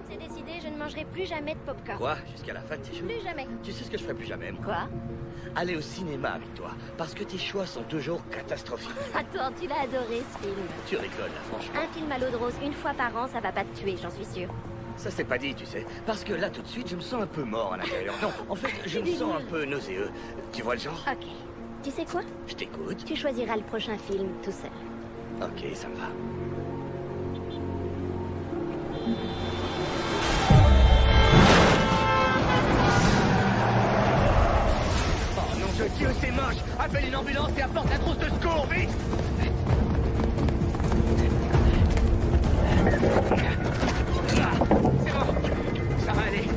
C'est décidé, je ne mangerai plus jamais de popcorn. Quoi? Jusqu'à la fin de tes jours? Plus jamais. Tu sais ce que je ferai plus jamais, moi? Quoi? Aller au cinéma avec toi, parce que tes choix sont toujours catastrophiques. Attends, tu l'as adoré ce film. Tu rigoles, là, franchement. Un film à l'eau de rose une fois par an, ça va pas te tuer, j'en suis sûre. Ça c'est pas dit, tu sais. Parce que là, tout de suite, je me sens un peu mort à l'intérieur. Non, en fait, je me sens un peu nauséeux. Tu vois le genre? Ok. Tu sais quoi? Je t'écoute. Tu choisiras le prochain film tout seul. Ok, ça me va. Oh non de Dieu, c'est moche! Appelle une ambulance et apporte la trousse de secours, vite! C'est bon, ça va aller.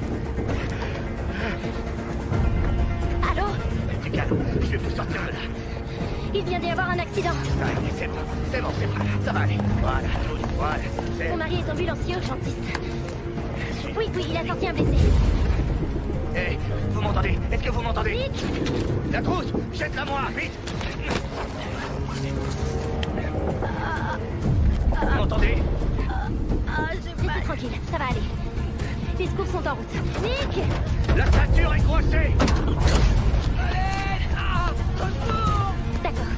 Allô? Du calme, je vais vous sortir de là. Il vient d'y avoir un accident. Ça va aller, c'est bon, ça va aller. Voilà, voilà, c'est... Mon mari est ambulancier urgentiste. Oui, il a sorti un blessé. Hé, vous m'entendez? Est-ce que vous m'entendez? Nick! La trousse, jette-la moi, vite! Vous m'entendez? Restez tranquille, ça va aller. Les secours sont en route. Nick! La ceinture est coincée! D'accord.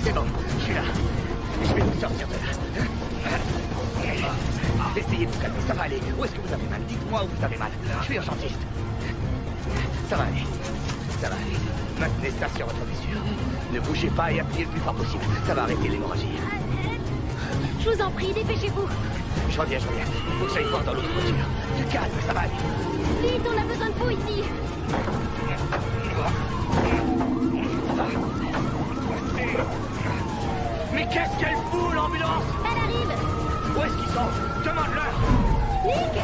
C'est bon, je suis là. Je vais vous sortir de là. Essayez de vous calmer, ça va aller. Où est-ce que vous avez mal? Dites-moi où vous avez mal. Je suis urgentiste. Ça va aller. Ça va aller. Maintenez ça sur votre blessure. Ne bougez pas et appuyez le plus fort possible. Ça va arrêter l'hémorragie. Je vous en prie, dépêchez-vous. Je reviens. Il faut que j'aille voir dans l'autre voiture. Du calme, ça va aller. Vite, on a besoin de vous ici. Mais qu'est-ce qu'elle fout, l'ambulance? Elle arrive. Où est-ce qu'ils sont? Demande-leur. Nick!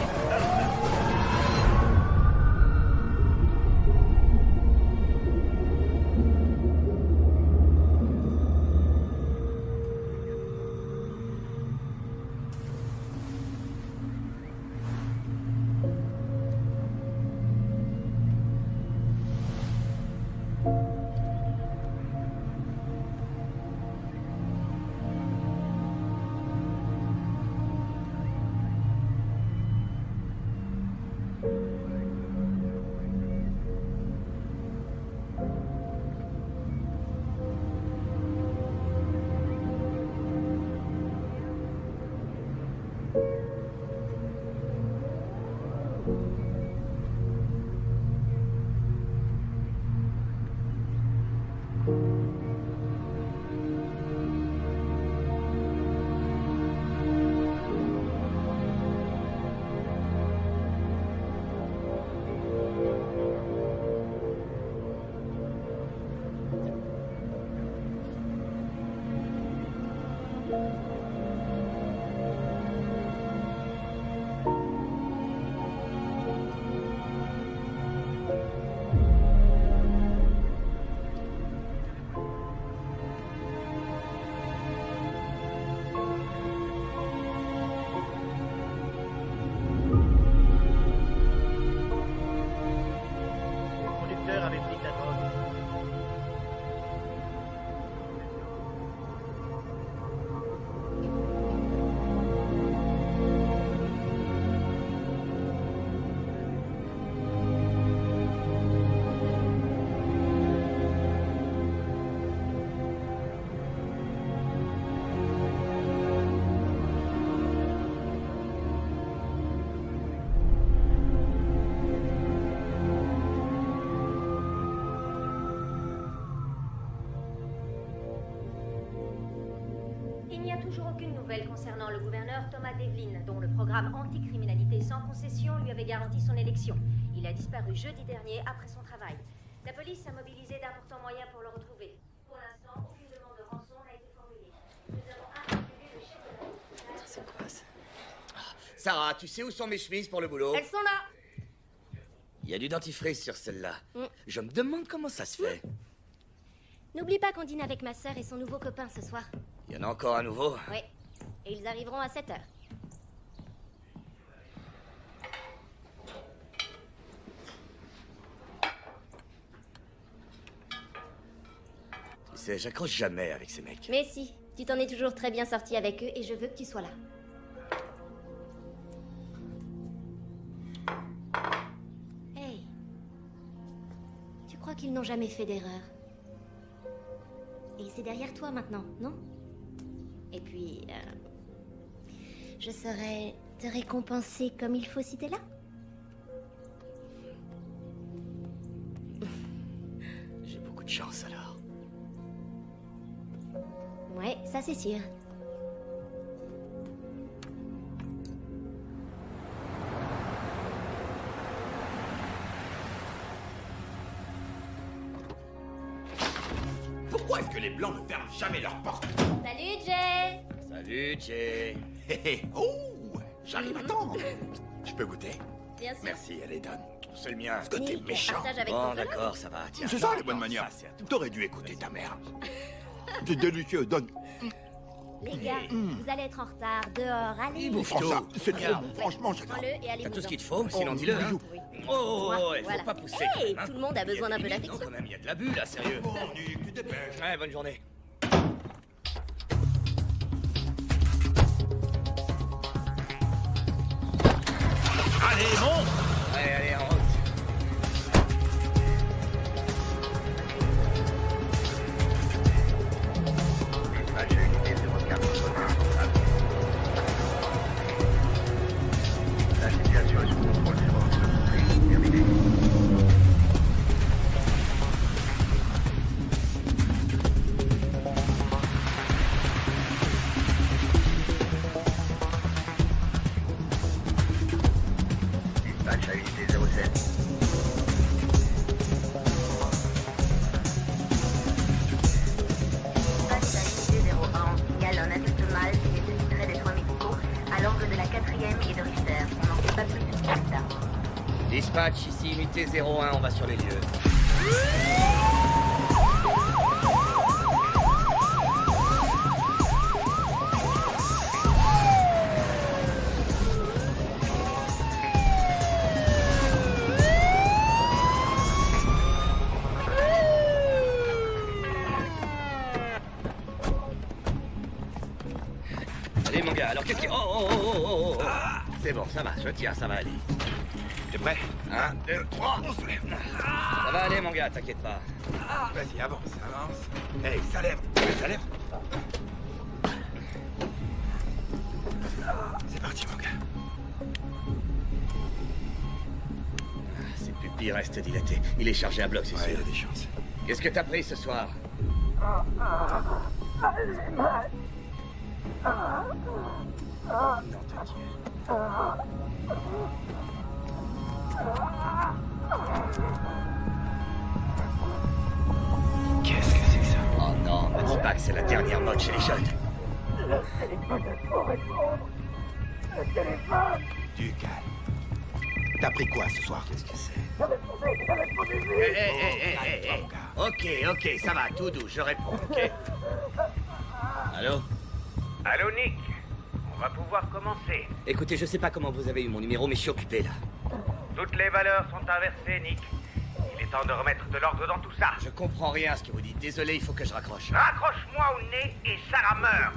Il n'y a toujours aucune nouvelle concernant le gouverneur Thomas Devlin, dont le programme anticriminalité sans concession lui avait garanti son élection. Il a disparu jeudi dernier après son travail. La police a mobilisé d'importants moyens pour le retrouver. Pour l'instant, aucune demande de rançon n'a été formulée. Nous avons interpellé le chef de la police. C'est quoi ça? Sarah, tu sais où sont mes chemises pour le boulot? Elles sont là. Il y a du dentifrice sur celle-là. Je me demande comment ça se fait. N'oublie pas qu'on dîne avec ma sœur et son nouveau copain ce soir. Il y en a encore un nouveau? Oui. Et ils arriveront à 7h. Tu sais, j'accroche jamais avec ces mecs. Mais si, tu t'en es toujours très bien sorti avec eux et je veux que tu sois là. qu'ils n'ont jamais fait d'erreur. Et c'est derrière toi maintenant, non? Et puis, je saurais te récompenser comme il faut si t'es là. J'ai beaucoup de chance alors. Ouais, ça c'est sûr. Pourquoi est-ce que les Blancs ne ferment jamais leurs portes? Salut, Jay! Salut, Jay. Hé hé, oh, j'arrive à temps. Je peux goûter? Bien sûr. Merci, elle est donne. C'est le mien. Ce côté Nick, méchant. partage avec Bon, ton collègue. d'accord, ça va. Tiens. C'est ça les Non, bonnes manières. ça, c'est à toi. T'aurais dû écouter ta mère. C'est délicieux, donne. Les gars, vous allez être en retard. Dehors, allez. Il bouffe Oh, ça, tout. c'est trop Regarde. bon. Franchement, j'adore. Prends-le et allez. T'as tout ce qu'il te faut, sinon dis-le. Hein. Oui. Oh, il faut Voilà. pas pousser. Hey, quand même, hein. tout le monde a besoin d'un peu Non, d'affection. quand même, il y a de l'abus là, sérieux. Bon, Nick, tu dépêches. Ouais, bonne journée. Allez, monte. Allez, en route. La situation est sous contrôle, c'est bon. Terminé. Dispatch à unité 07. Dispatch à unité 01, on signale un adulte mâle qui nécessiterait des soins médicaux à l'angle de la 4e et de Richter. On n'en sait pas plus sur cet état. Dispatch, ici unité 01, on va sur les lieux. Allez mon gars, alors qu'est-ce que... Oh. C'est bon, ça va, je tiens, ça va aller. T'es prêt? 1, 2, 3. On se lève. Ça va aller mon gars, t'inquiète pas. Vas-y, avance, avance. Hey, ça lève. Ça lève. C'est parti, mon gars. Ses pupilles restent dilatées. Il est chargé à bloc, c'est Ouais, il sûr. a des chances. Qu'est-ce que t'as pris ce soir? Non, t'as Dieu. Qu'est-ce que c'est que ça? Oh non, me dis pas que c'est la dernière mode chez les jeunes. Du calme. T'as pris quoi ce soir? Qu'est-ce que c'est? Calme, mon gars. Ok, ça va, tout doux, je réponds, ok? Allô? Allô, Nick. On va pouvoir commencer. Écoutez, je sais pas comment vous avez eu mon numéro, mais je suis occupé là. Toutes les valeurs sont inversées, Nick. Il est temps de remettre de l'ordre dans tout ça. Je comprends rien à ce que vous dites. Désolé, il faut que je raccroche. Raccroche-moi au nez et Sarah meurt.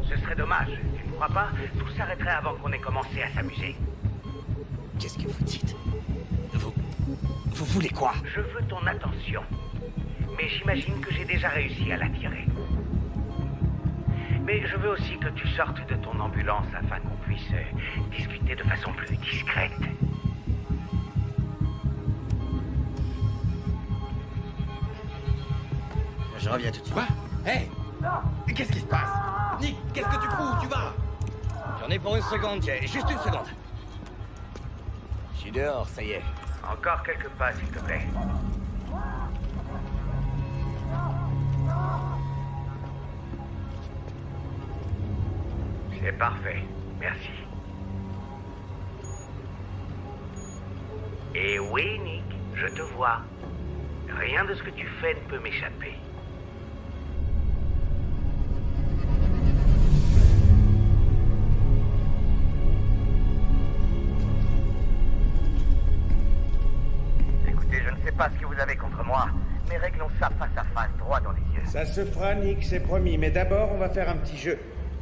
Ce serait dommage, tu ne crois pas? Tout s'arrêterait avant qu'on ait commencé à s'amuser. Qu'est-ce que vous dites? Vous voulez quoi? Je veux ton attention. Mais j'imagine que j'ai déjà réussi à l'attirer. Mais je veux aussi que tu sortes de ton ambulance afin qu'on puisse discuter de façon plus discrète. Je reviens tout de suite. Quoi? Hey! Qu'est-ce qui se passe? Nick, qu'est-ce que tu fous? Où tu vas? J'en ai pour une seconde, Jay. Juste une seconde. Je suis dehors, ça y est. Encore quelques pas, s'il te plaît. C'est parfait. Merci. Et oui, Nick, je te vois. Rien de ce que tu fais ne peut m'échapper. Écoutez, je ne sais pas ce que vous avez contre moi, mais réglons ça face à face, droit dans les yeux. Ça se fera, Nick, c'est promis. Mais d'abord, on va faire un petit jeu.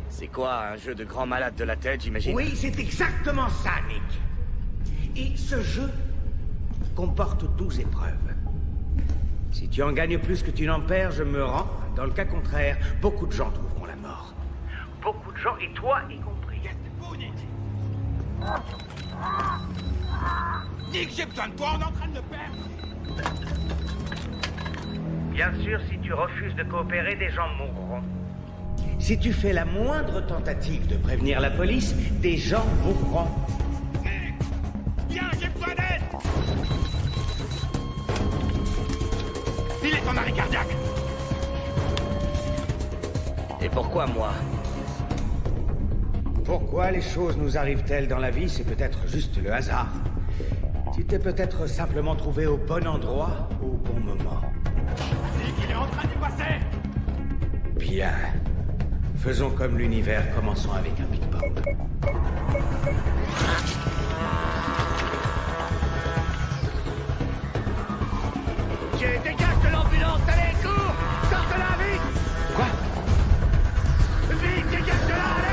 C'est quoi, un jeu de grand malade de la tête, j'imagine? Oui, c'est exactement ça, Nick. Et ce jeu, comporte 12 épreuves. Si tu en gagnes plus que tu n'en perds, je me rends. Dans le cas contraire, beaucoup de gens trouveront la mort. Beaucoup de gens, et toi y compris. Nick, j'ai besoin de toi, on est en train de le perdre. Bien sûr, si tu refuses de coopérer, des gens mourront. Si tu fais la moindre tentative de prévenir la police, des gens mourront. Nick, viens, j'ai besoin d'aide. Il est en arrêt cardiaque. Et pourquoi moi? Pourquoi les choses nous arrivent-elles dans la vie? C'est peut-être juste le hasard. Tu t'es peut-être simplement trouvé au bon endroit, au bon moment. Nick, il est en train d'y passer. Bien. Faisons comme l'univers, commençons avec un Big Bang. Jay, dégage de l'ambulance, allez, cours! Sors de là, vite! Quoi? Vite, dégage de là, allez!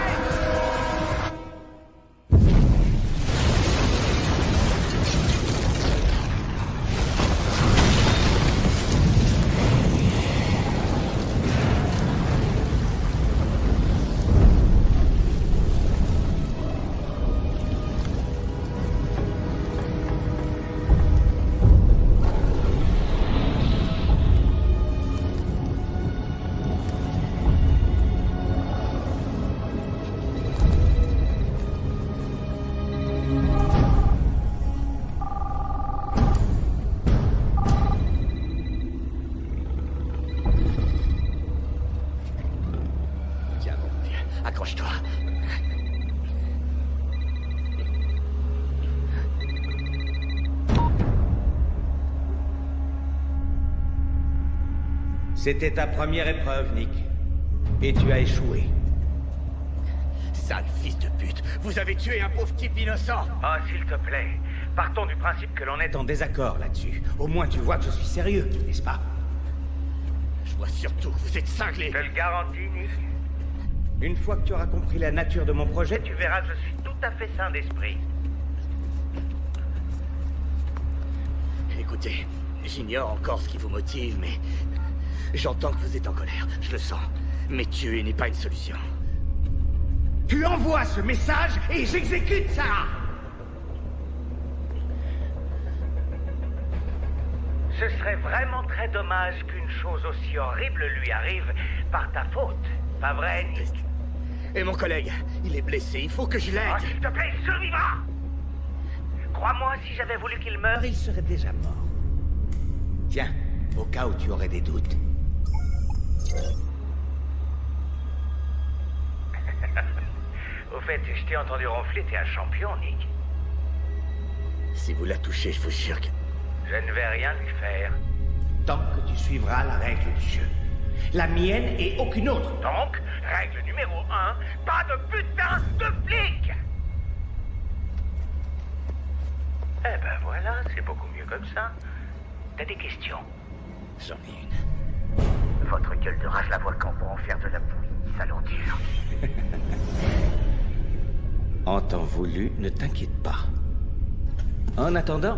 Accroche-toi. C'était ta première épreuve, Nick. Et tu as échoué. Sale fils de pute, vous avez tué un pauvre type innocent. Oh, s'il te plaît, partons du principe que l'on est En désaccord là-dessus. Au moins tu vois que je suis sérieux, n'est-ce pas? Je vois surtout que vous êtes cinglé. Je te le garantis, Nick. Une fois que tu auras compris la nature de mon projet, Tu verras, je suis tout à fait sain d'esprit. Écoutez, j'ignore encore ce qui vous motive, mais... J'entends que vous êtes en colère, je le sens. Mais tuer n'est pas une solution. tu envoies ce message et j'exécute ça. Ce serait vraiment très dommage qu'une chose aussi horrible lui arrive par ta faute. Pas vrai, Nick? Et mon collègue, il est blessé, il faut que je Oh, l'aide. s'il te plaît, il survivra! Crois-moi, si j'avais voulu qu'il meure... Il serait déjà mort. Tiens, au cas où tu aurais des doutes. Au fait, je t'ai entendu ronfler, t'es un champion, Nick. Si vous la touchez, je vous jure que... Je ne vais rien lui faire. Tant que tu suivras la règle du jeu. La mienne et aucune autre. Donc, règle numéro 1, pas de putain de flic! Eh ben voilà, c'est beaucoup mieux comme ça. T'as des questions? J'en ai une. Votre gueule de rage la volcan pour en faire de la bouillie, ça l'endure. En temps voulu, ne t'inquiète pas. En attendant,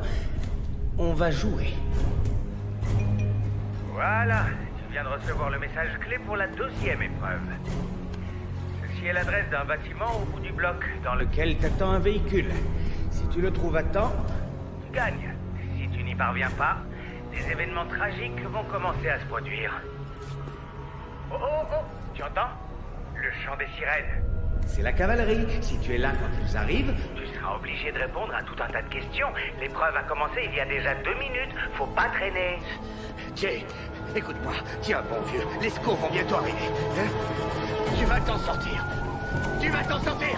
on va jouer. Voilà, tu viens de recevoir le message clé pour la 2e épreuve. Ceci est l'adresse d'un bâtiment au bout du bloc dans Lequel t'attend un véhicule. Si tu le trouves à temps, tu gagnes. Si tu n'y parviens pas, des événements tragiques vont commencer à se produire. Oh oh oh, tu entends? Le chant des sirènes. c'est la cavalerie. Si tu es là quand ils arrivent, Tu seras obligé de répondre à tout un tas de questions. L'épreuve a commencé il y a déjà 2 minutes. Faut pas traîner. Jay, écoute-moi, tiens bon vieux, les secours vont bientôt arriver. Hein? Tu vas t'en sortir. Tu vas t'en sortir.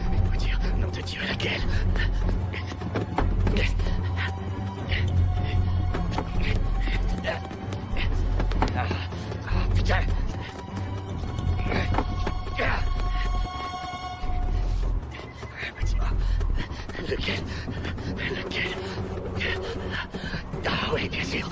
Laisse-moi dire, nom de Dieu, laquelle? Lequel? Ah oui, bien sûr.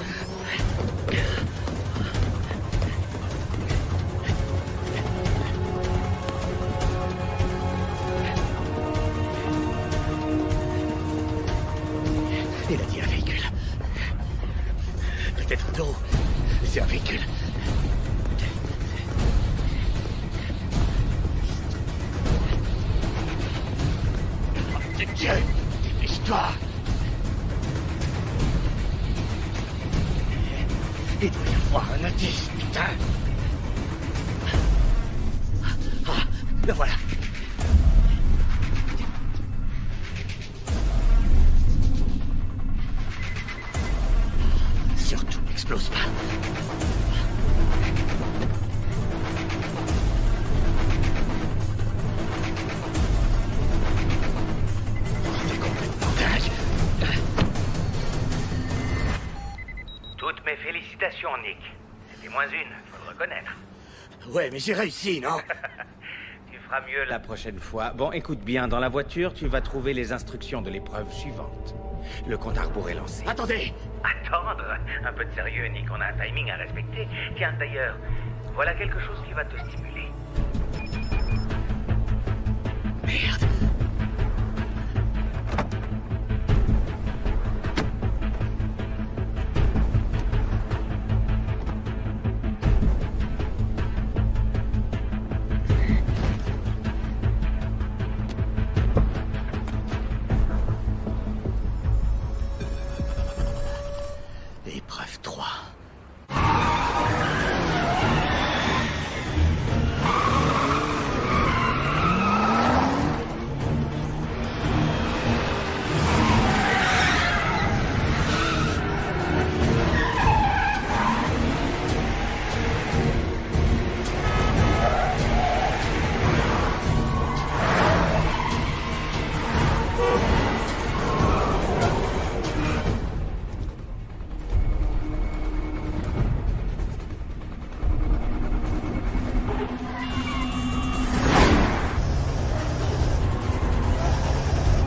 Il a dit un véhicule. Peut-être non. C'est un véhicule. Oh, Dieu, dépêche-toi. Il doit y avoir un indice, putain. Ah, le voilà. Surtout, n'explose pas. C'est complètement dingue. Toutes mes félicitations, Nick. C'était moins une, faut le reconnaître. Ouais, mais j'ai réussi, non? Tu feras mieux La prochaine fois. Bon, écoute bien, dans la voiture, tu vas trouver les instructions de l'épreuve suivante. Le compte à rebours est lancé. Attendez! Attendre. Un peu de sérieux, Nick, on a un timing à respecter. Tiens, d'ailleurs, voilà quelque chose qui va te stimuler. Merde. Épreuve 3.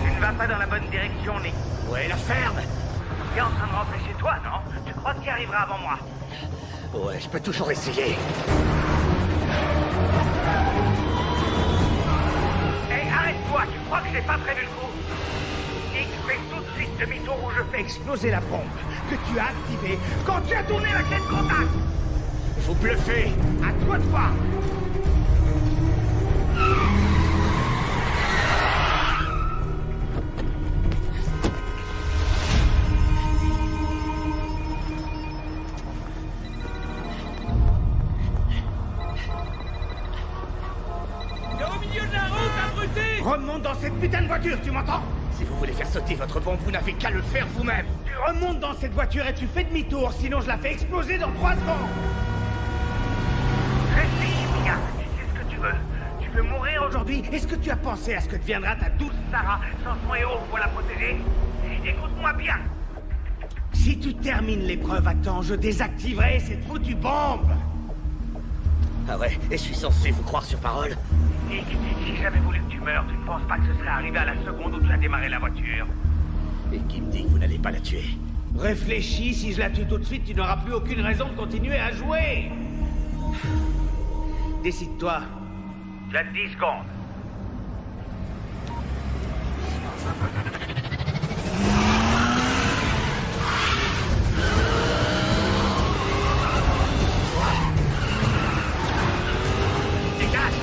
Tu ne vas pas dans la bonne direction, Nick. Ouais, la ferme! Tu es en train de rentrer chez toi, non? Tu crois que tu y arriveras avant moi? Ouais, je peux toujours essayer. Hé, arrête-toi! Tu crois que j'ai pas prévu le coup? Nick, fais tout de suite demi-tour où je fais. Exploser la bombe que tu as activée quand tu as tourné Tournez la clé de contact! Vous bluffez! à toi de voir. Remonte dans cette putain de voiture, tu m'entends? Si vous voulez faire sauter votre bombe, vous n'avez qu'à le faire vous-même. Tu remontes dans cette voiture et tu fais demi-tour, sinon je la fais exploser dans 3 secondes. Réfléchis, Mia. Tu sais ce que tu veux. Tu veux mourir aujourd'hui? Aujourd'hui, est-ce que tu as pensé à ce que deviendra ta douce... Sarah, sans son héros pour la protéger? Écoute-moi bien. Si tu termines l'épreuve à temps, je désactiverai cette foutue bombe. Ah ouais, et je suis censé vous croire sur parole? Nick, si j'avais voulu que tu meurs, tu ne penses pas que ce serait arrivé à la seconde où tu as démarré la voiture? Et qui me dit que vous n'allez pas la tuer? Réfléchis, si je la tue tout de suite, tu n'auras plus aucune raison de continuer à jouer. Décide-toi. Tu as 10 secondes. Dégage!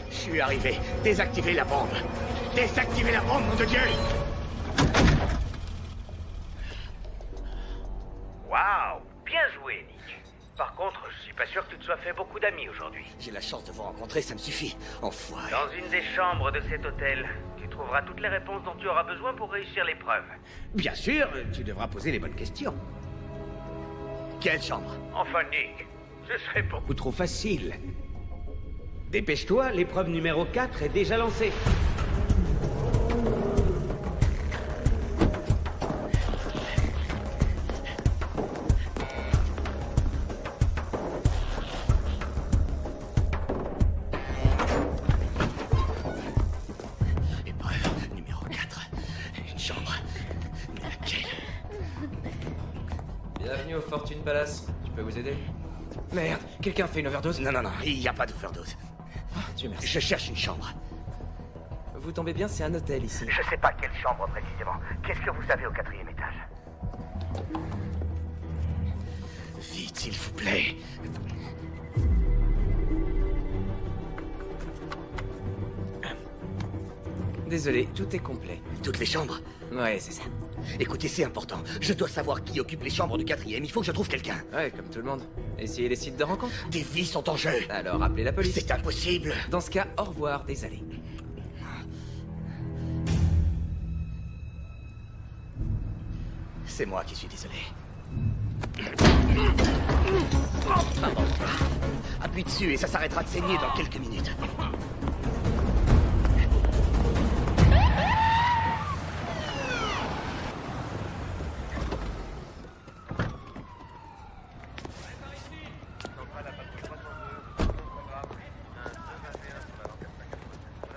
Je suis arrivé. Désactivez la bombe. Désactivez la bombe, nom de Dieu! fait beaucoup d'amis aujourd'hui. J'ai la chance de vous rencontrer, ça me suffit. Enfoiré. Dans une des chambres de cet hôtel, tu trouveras toutes les réponses dont tu auras besoin pour réussir l'épreuve. Bien sûr, tu devras poser les bonnes questions. Quelle chambre? Enfin, Nick, ce serait pour... Ou trop facile. Dépêche-toi, l'épreuve numéro 4 est déjà lancée. Épreuve numéro 4. Une chambre. Mais laquelle? Bienvenue au Fortune Palace. Je peux vous aider? Merde, quelqu'un fait une overdose? Non, il n'y a pas d'overdose. Dieu merci. Je cherche une chambre. Vous tombez bien, c'est un hôtel ici. Je sais pas quelle chambre précisément. Qu'est-ce que vous avez au 4e étage? Vite, s'il vous plaît. Désolé, tout est complet. Toutes les chambres? Ouais, c'est ça. Écoutez, c'est important. Je dois savoir qui occupe les chambres du 4e. Il faut que je trouve quelqu'un. Ouais, comme tout le monde. Essayez les sites de rencontre. Des vies sont en jeu. Alors appelez la police. C'est impossible. Dans ce cas, au revoir, désolé. C'est moi qui suis désolé. Appuie dessus et ça s'arrêtera de saigner dans quelques minutes.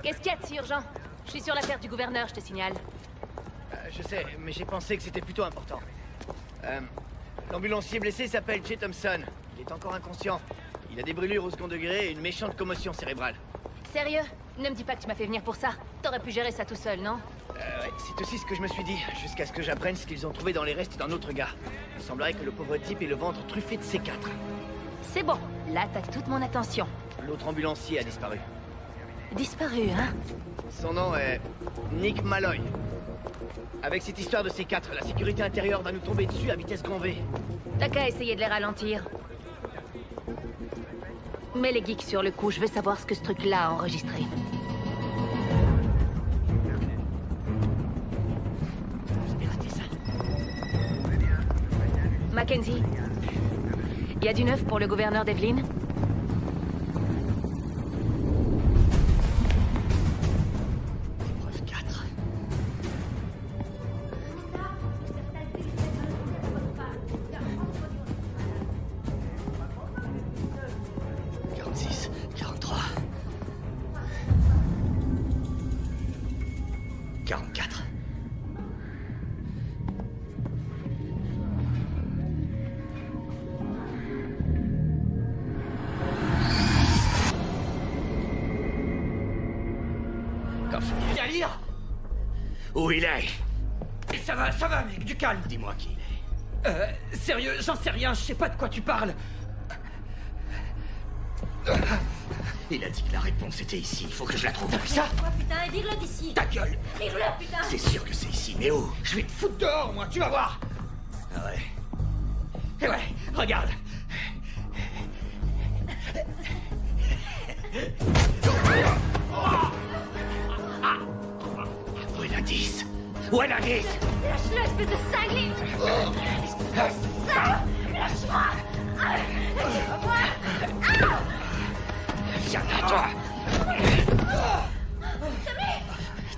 Qu'est-ce qu'il y a de si urgent? Je suis sur l'affaire du gouverneur, je te signale. Je sais, mais j'ai pensé que c'était plutôt important. L'ambulancier blessé s'appelle Jay Thompson. Il est encore inconscient. Il a des brûlures au second degré et une méchante commotion cérébrale. Sérieux? Ne me dis pas que tu m'as fait venir pour ça. T'aurais pu gérer ça tout seul, non? Ouais, c'est aussi ce que je me suis dit, jusqu'à ce que j'apprenne ce qu'ils ont trouvé dans les restes d'un autre gars. Il semblerait que le pauvre type ait le ventre truffé de C4. C'est bon, là t'as toute mon attention. L'autre ambulancier a disparu. Disparu, hein? Son nom est Nick Malloy. Avec cette histoire de C4, la sécurité intérieure va nous tomber dessus à vitesse grand V. T'as qu'à essayer de les ralentir. Mets les geeks sur le coup, je veux savoir ce que ce truc-là a enregistré. Mackenzie, y a du neuf pour le gouverneur Devlin? Épreuve 4. $46, 43. 44. Viens lire. Où il est? Ça va, mec, du calme. Dis-moi qui il est. Sérieux, j'en sais rien, je sais pas de quoi tu parles. Il a dit que la réponse était ici, il faut que je la trouve. Ça? Quoi, putain, et vire-le d'ici! Ta gueule! Vire-le, putain! C'est sûr que c'est ici, mais où? Je vais te foutre dehors, moi, tu vas voir. Ah ouais. Et ouais, regarde. Où est l'indice? Où est l'indice? Lâche-le, espèce de cinglé! Lâche-moi! Viens là, toi!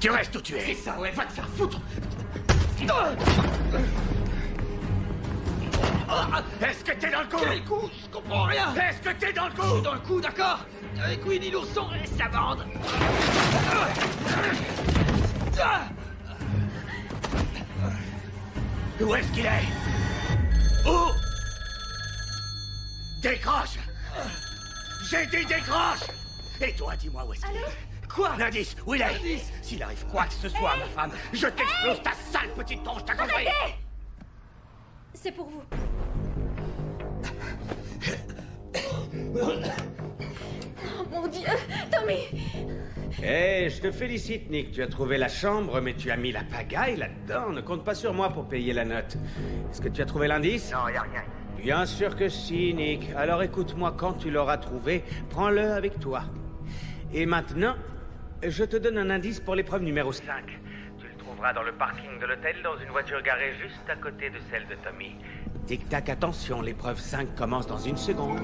Tu restes où tu es! C'est ça, ouais, va te faire foutre. Est-ce que t'es dans le coup? Quel coup? Je comprends rien. Est-ce que t'es dans le Je suis coup? dans le coup, d'accord? Avec Winnie l'ourson et sa bande. Où est-ce qu'il est? Où? Décroche! J'ai dit décroche! Et toi, dis-moi où est-ce qu'il est? Quoi? L'indice, où il est? L'indice? S'il arrive quoi que ce soit, ma femme, je t'explose ta sale petite tronche, t'as compris? C'est pour vous. Oh mon Dieu, Tommy! Eh, je te félicite, Nick. Tu as trouvé la chambre, mais tu as mis la pagaille là-dedans. Ne compte pas sur moi pour payer la note. Est-ce que tu as trouvé l'indice? Non, y a rien. Bien sûr que si, Nick. Alors écoute-moi, quand tu l'auras trouvé, prends-le avec toi. Et maintenant, je te donne un indice pour l'épreuve numéro 5. 5. Tu le trouveras dans le parking de l'hôtel, dans une voiture garée juste à côté de celle de Tommy. Tic-tac, attention, l'épreuve 5 commence dans 1 seconde.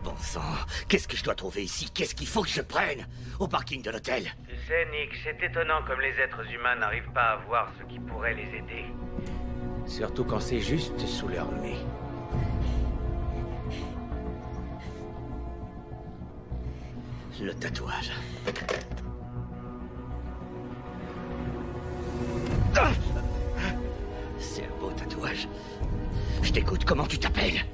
Bon sang, qu'est-ce que je dois trouver ici? Qu'est-ce qu'il faut que je prenne? Au parking de l'hôtel? Tu sais, Nick, c'est étonnant comme les êtres humains n'arrivent pas à voir ce qui pourrait les aider. Surtout quand c'est juste sous leur nez. Le tatouage. Ah! C'est un beau tatouage. Je t'écoute, comment tu t'appelles?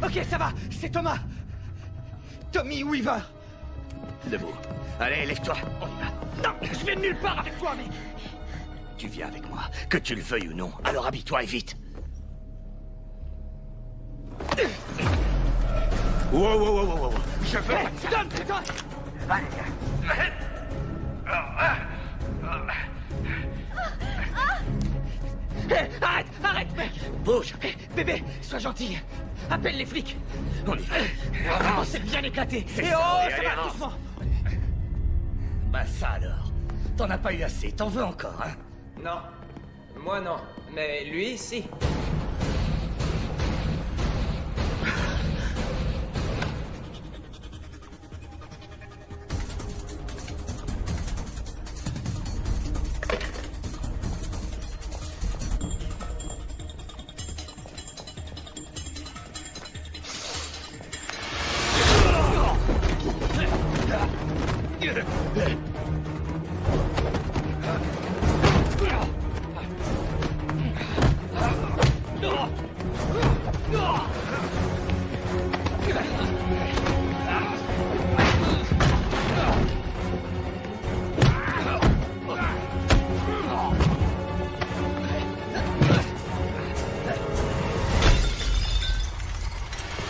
Ok, ça va, c'est Thomas. Tommy Weaver. Debout. Allez, lève-toi, on y va. Non, je viens de nulle part avec toi, mais... Tu viens avec moi, que tu le veuilles ou non. Alors habille-toi et vite. Wow. Je veux... Donne. Allez, Hé, arrête, mec. Bouge. Hé, bébé, sois gentil. Appelle les flics. On y va. Oh, c'est bien éclaté. C'est Et ça, oh, allez, ça va, avance. doucement. Bah ça alors. T'en as pas eu assez, t'en veux encore, hein? Non. Moi, non. Mais lui, si.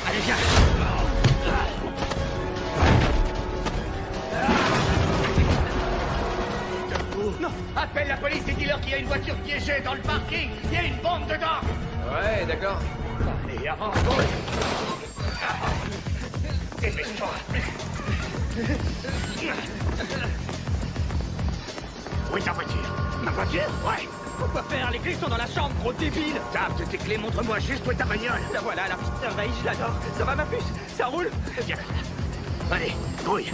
Allez, viens. Non, appelle la police et dis-leur qu'il y a une voiture piégée dans le parking. Il y a une bombe dedans. Ouais, d'accord. Allez, avance. Dépêche-toi. Où est ta voiture? Ma voiture? Ouais. Pourquoi faire? Les clés sont dans la chambre, gros débile. Tape tes clés, montre-moi juste où est ta bagnole. La voilà, la petite merveille, je l'adore. Ça va, ma puce? Ça roule? Viens. Allez, grouille.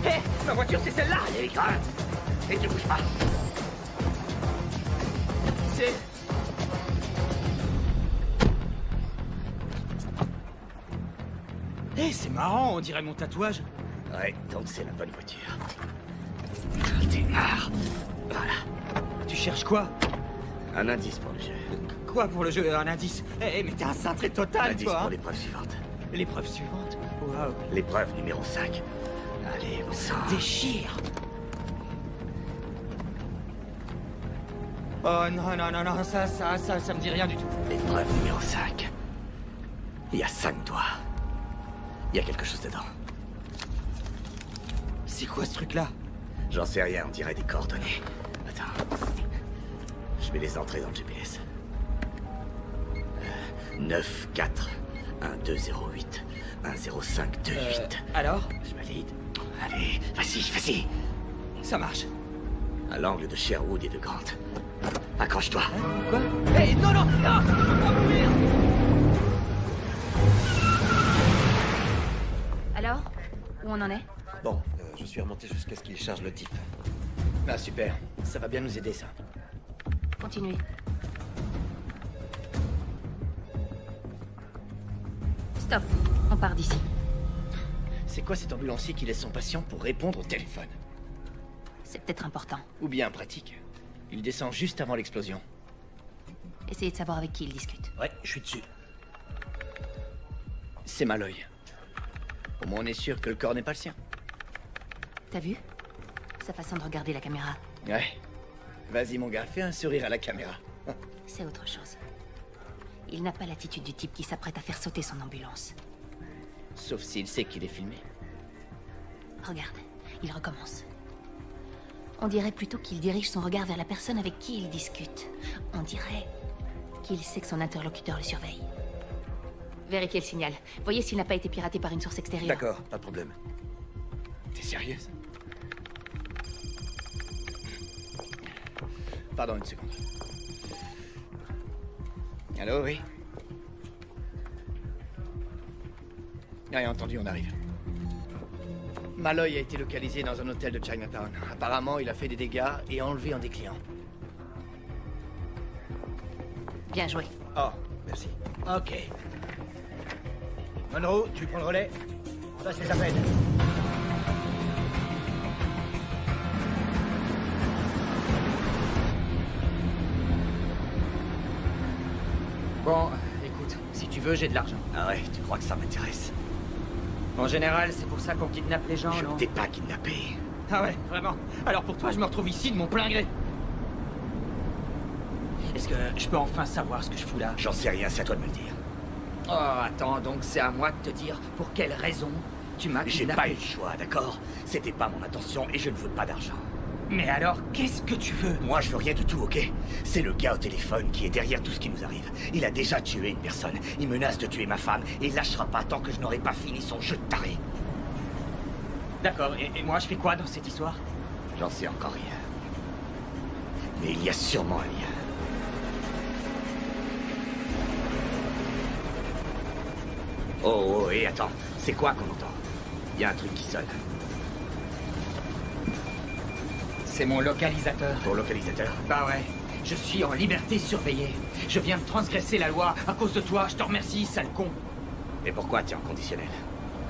Hé, ma voiture, c'est celle-là. Allez, grimpe. Et tu bouges pas. C'est... Hé, c'est marrant, on dirait mon tatouage. Ouais, donc c'est la bonne voiture. Démarre. Voilà. Tu cherches quoi? Un indice pour le jeu. Quoi pour le jeu? Un indice? Hé, mais t'es un cintré total, Indice toi, pour hein. l'épreuve suivante. L'épreuve suivante? Waouh. L'épreuve numéro 5. Allez, bon sang. Déchire. Oh non, ça me dit rien du tout. L'épreuve numéro 5. Il y a 5 doigts. Il y a quelque chose dedans. C'est quoi ce truc-là? J'en sais rien, on dirait des coordonnées. Attends. Je vais les entrer dans le GPS. 9, 4, 1, 2, 0, 8, 1, 0, 5, 2, 8. Alors? Je valide. Allez, vas-y. Ça marche. À l'angle de Sherwood et de Grant. Accroche-toi. Quoi? Hé, non, je peux pas mourir. Alors? Où on en est? Bon, je suis remonté jusqu'à ce qu'il charge le type. Ah, super. Ça va bien nous aider, ça. Continuez. Stop. On part d'ici. C'est quoi cet ambulancier qui laisse son patient pour répondre au téléphone? C'est peut-être important. Ou bien pratique. Il descend juste avant l'explosion. Essayez de savoir avec qui il discute. Ouais, je suis dessus. C'est Malloy. Au moins on est sûr que le corps n'est pas le sien. T'as vu? Sa façon de regarder la caméra. Ouais. Vas-y mon gars, fais un sourire à la caméra. C'est autre chose. Il n'a pas l'attitude du type qui s'apprête à faire sauter son ambulance. Sauf s'il sait qu'il est filmé. Regarde, il recommence. On dirait plutôt qu'il dirige son regard vers la personne avec qui il discute. On dirait qu'il sait que son interlocuteur le surveille. Vérifiez le signal. Voyez s'il n'a pas été piraté par une source extérieure. D'accord, pas de problème. T'es sérieuse? Pardon, une seconde. Allô, oui? Rien entendu, on arrive. Malloy a été localisé dans un hôtel de Chinatown. Apparemment, il a fait des dégâts et enlevé un des clients. Bien joué. Oh, merci. Ok. Monroe, tu prends le relais? Passe les appels. Bon, écoute, si tu veux, j'ai de l'argent. Ah ouais, tu crois que ça m'intéresse? En général, c'est pour ça qu'on kidnappe les gens, Je non? t'ai pas kidnappé. Ah ouais, vraiment. Alors pour toi, je me retrouve ici de mon plein gré. Est-ce que je peux enfin savoir ce que je fous là? J'en sais rien, c'est à toi de me le dire. Oh, attends, donc c'est à moi de te dire pour quelle raison tu m'as J'ai kidnappé. pas eu le choix, d'accord? C'était pas mon intention et je ne veux pas d'argent. Mais alors, qu'est-ce que tu veux? Moi, je veux rien du tout, ok? C'est le gars au téléphone qui est derrière tout ce qui nous arrive. Il a déjà tué une personne. Il menace de tuer ma femme et il lâchera pas tant que je n'aurai pas fini son jeu de taré. D'accord, et moi je fais quoi dans cette histoire? J'en sais encore rien. Mais il y a sûrement un lien. Oh, et attends. C'est quoi qu'on entend? Il y a un truc qui sonne. C'est mon localisateur. Ton localisateur? Bah ouais, je suis en liberté surveillée. Je viens de transgresser la loi à cause de toi, je te remercie, sale con. Et pourquoi t'es en conditionnel?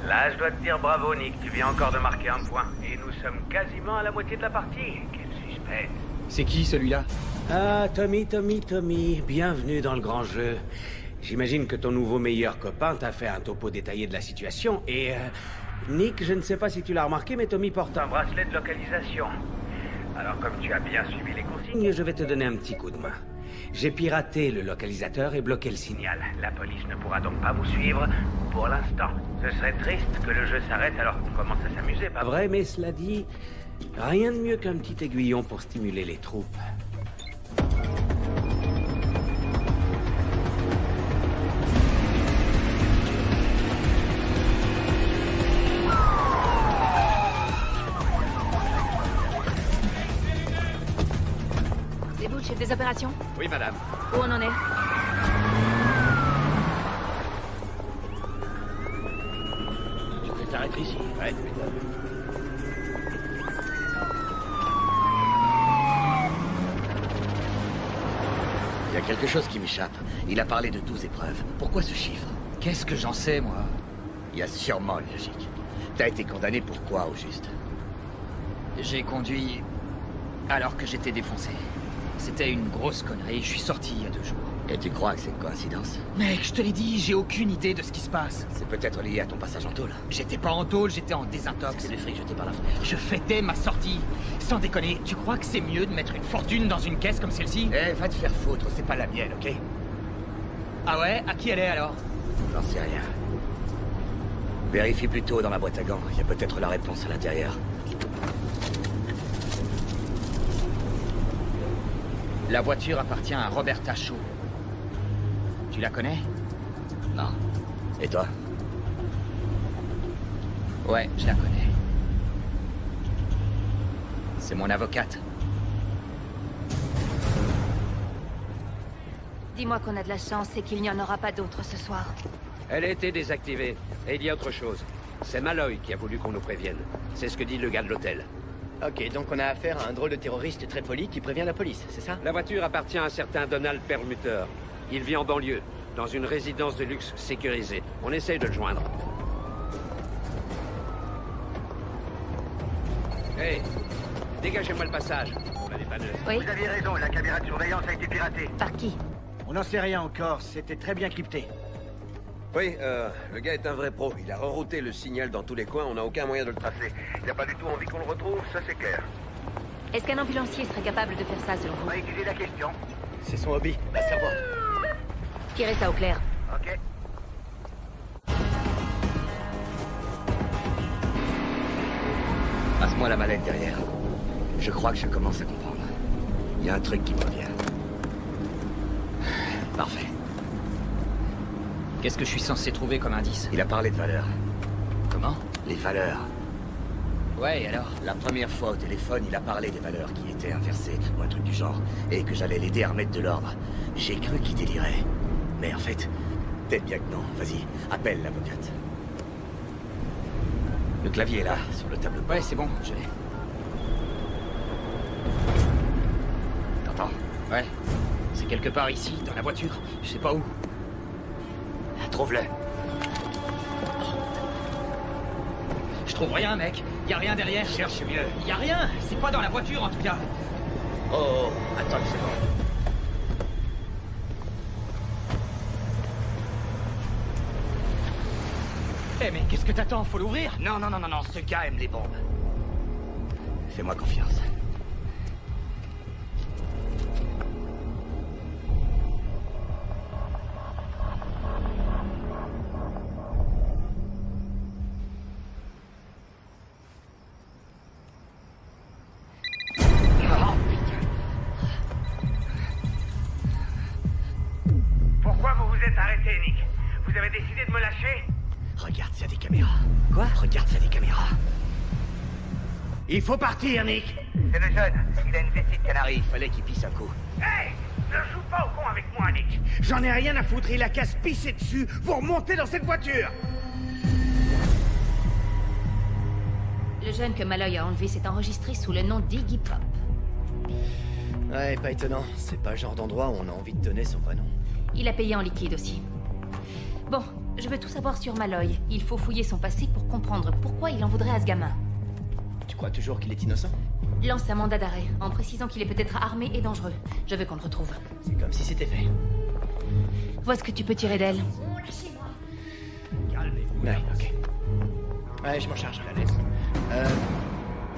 Là, je dois te dire bravo, Nick. Tu viens encore de marquer un point. Et nous sommes quasiment à la moitié de la partie. Quel suspense. C'est qui celui-là? Ah, Tommy, bienvenue dans le grand jeu. J'imagine que ton nouveau meilleur copain t'a fait un topo détaillé de la situation et... Nick, je ne sais pas si tu l'as remarqué, mais Tommy porte Un bracelet de localisation. Alors, comme tu as bien suivi les consignes... Je vais te donner un petit coup de main. J'ai piraté le localisateur et bloqué le signal. La police ne pourra donc pas vous suivre pour l'instant. Ce serait triste que le jeu s'arrête alors qu'on commence à s'amuser, pas Pas vrai, mais cela dit, rien de mieux qu'un petit aiguillon pour stimuler les troupes. C'est vous, le chef des opérations? Oui, madame. Où on en est? Je vais t'arrêter ici. Ouais, putain. Il y a quelque chose qui m'échappe. Il a parlé de 12 épreuves. Pourquoi ce chiffre? Qu'est-ce que j'en sais, moi? Il y a sûrement une logique. T'as été condamné pour quoi, au juste? J'ai conduit alors que j'étais défoncé. C'était une grosse connerie, je suis sorti il y a 2 jours. Et tu crois que c'est une coïncidence? Mec, je te l'ai dit, j'ai aucune idée de ce qui se passe. C'est peut-être lié à ton passage en tôle. J'étais pas en tôle, j'étais en désintox. C'est le fric jeté par la fenêtre. Je fêtais ma sortie. Sans déconner, tu crois que c'est mieux de mettre une fortune dans une caisse comme celle-ci? Eh, va te faire foutre, c'est pas la mienne, ok? Ah ouais? À qui elle est alors? J'en sais rien. Vérifie plutôt dans la boîte à gants. Il y a peut-être la réponse à l'intérieur. La voiture appartient à Roberta Shaw. Tu la connais? Non. Et toi? Ouais, je la connais. C'est mon avocate. Dis-moi qu'on a de la chance et qu'il n'y en aura pas d'autres ce soir. Elle a été désactivée. Et il y a autre chose. C'est Malloy qui a voulu qu'on nous prévienne. C'est ce que dit le gars de l'hôtel. Ok, donc on a affaire à un drôle de terroriste très poli qui prévient la police, c'est ça? La voiture appartient à un certain Donald Perlmutter. Il vit en banlieue, dans une résidence de luxe sécurisée. On essaye de le joindre. Hey, dégagez-moi le passage. On a des panneaux. Oui? Vous aviez raison, la caméra de surveillance a été piratée. Par qui? On n'en sait rien encore, c'était très bien crypté. Oui, le gars est un vrai pro. Il a rerouté le signal dans tous les coins. On n'a aucun moyen de le tracer. Il n'y a pas du tout envie qu'on le retrouve, ça c'est clair. Est-ce qu'un ambulancier serait capable de faire ça selon On vous? va étudier la question. C'est son hobby, la savoir. Tirez ça au clair. Ok. Passe-moi la mallette derrière. Je crois que je commence à comprendre. Il y a un truc qui me revient. Parfait. Qu'est-ce que je suis censé trouver comme indice? Il a parlé de valeurs. Comment? Les valeurs. Ouais, et alors? La première fois au téléphone, il a parlé des valeurs qui étaient inversées, ou un truc du genre, et que j'allais l'aider à remettre de l'ordre. J'ai cru qu'il délirait. Mais en fait, peut-être bien que non. Vas-y, appelle l'avocate. Le clavier est là, sur le tableau de bord. Ouais, c'est bon, je l'ai. T'entends? Ouais. C'est quelque part ici, dans la voiture. Je sais pas où. Trouve-le. Je trouve rien, mec. Y a rien derrière. Cherche mieux. Y a rien. C'est pas dans la voiture, en tout cas. Oh, attends une seconde. Eh, mais qu'est-ce que t'attends? Faut l'ouvrir. Non, ce gars aime les bombes. Fais-moi confiance. Pourquoi vous vous êtes arrêté, Nick? Vous avez décidé de me lâcher? Regarde, s'il y a des caméras. Quoi? Regarde, s'il y a des caméras. Il faut partir, Nick. C'est le jeune. Il a une vessie de canari. Il fallait qu'il pisse un coup. Hey! Ne joue pas au con avec moi, Nick. J'en ai rien à foutre, il a qu'à se pisser dessus. Vous remontez dans cette voiture. Le jeune que Malloy a enlevé s'est enregistré sous le nom d'Iggy Pop. Ouais, pas étonnant. C'est pas le genre d'endroit où on a envie de donner son vrai nom. Il a payé en liquide aussi. Bon, je veux tout savoir sur Malloy. Il faut fouiller son passé pour comprendre pourquoi il en voudrait à ce gamin. Tu crois toujours qu'il est innocent? Lance un mandat d'arrêt, en précisant qu'il est peut-être armé et dangereux. Je veux qu'on le retrouve. C'est comme si c'était fait. Vois ce que tu peux tirer d'elle. Oh, lâchez-moi. Calmez-vous. Ouais, ok. Ouais, je m'en charge. Je la laisse.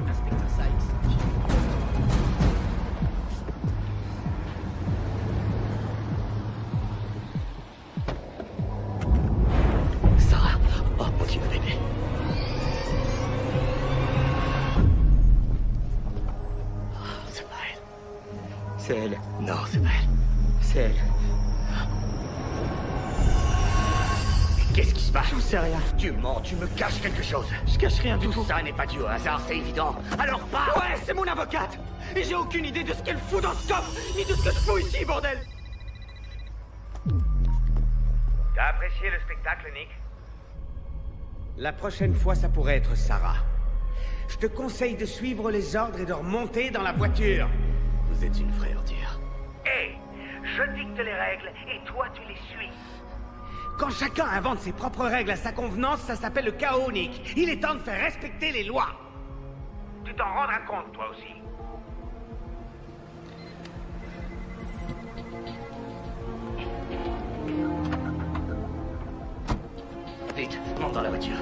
Inspecteur Sykes. Sarah. Oh, mon Dieu, bébé. Oh, c'est pas elle. C'est elle. Non, c'est pas elle. C'est elle. Qu'est-ce qui se passe? J'en sais rien. Tu mens, tu me caches quelque chose. Je cache rien du tout. Tout ça n'est pas dû au hasard, c'est évident. Alors parle! Ouais, c'est mon avocate. Et j'ai aucune idée de ce qu'elle fout dans ce coffre, ni de ce que je fous ici, bordel. T'as apprécié le spectacle, Nick? La prochaine fois, ça pourrait être Sarah. Je te conseille de suivre les ordres et de remonter dans la voiture. Vous êtes une vraie ordure. Hé! Je dicte les règles et toi tu les suis. Quand chacun invente ses propres règles à sa convenance, ça s'appelle le chaos, Nick. Il est temps de faire respecter les lois. Tu t'en rendras compte, toi aussi. Vite, monte dans la voiture.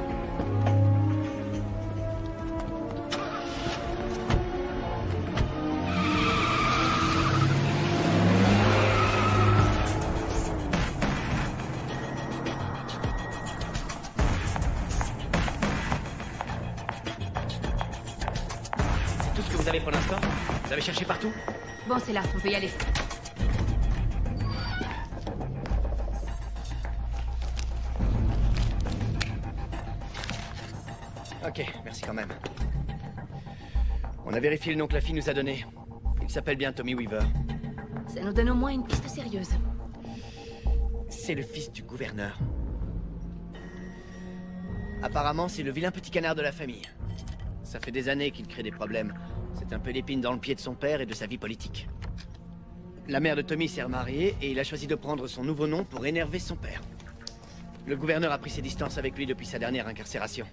C'est tout ce que vous avez pour l'instant? Vous avez cherché partout? Bon, c'est là, on peut y aller. Ok, merci quand même. On a vérifié le nom que la fille nous a donné. Il s'appelle bien Tommy Weaver. Ça nous donne au moins une piste sérieuse. C'est le fils du gouverneur. Apparemment, c'est le vilain petit canard de la famille. Ça fait des années qu'il crée des problèmes. C'est un peu l'épine dans le pied de son père et de sa vie politique. La mère de Tommy s'est remariée et il a choisi de prendre son nouveau nom pour énerver son père. Le gouverneur a pris ses distances avec lui depuis sa dernière incarcération.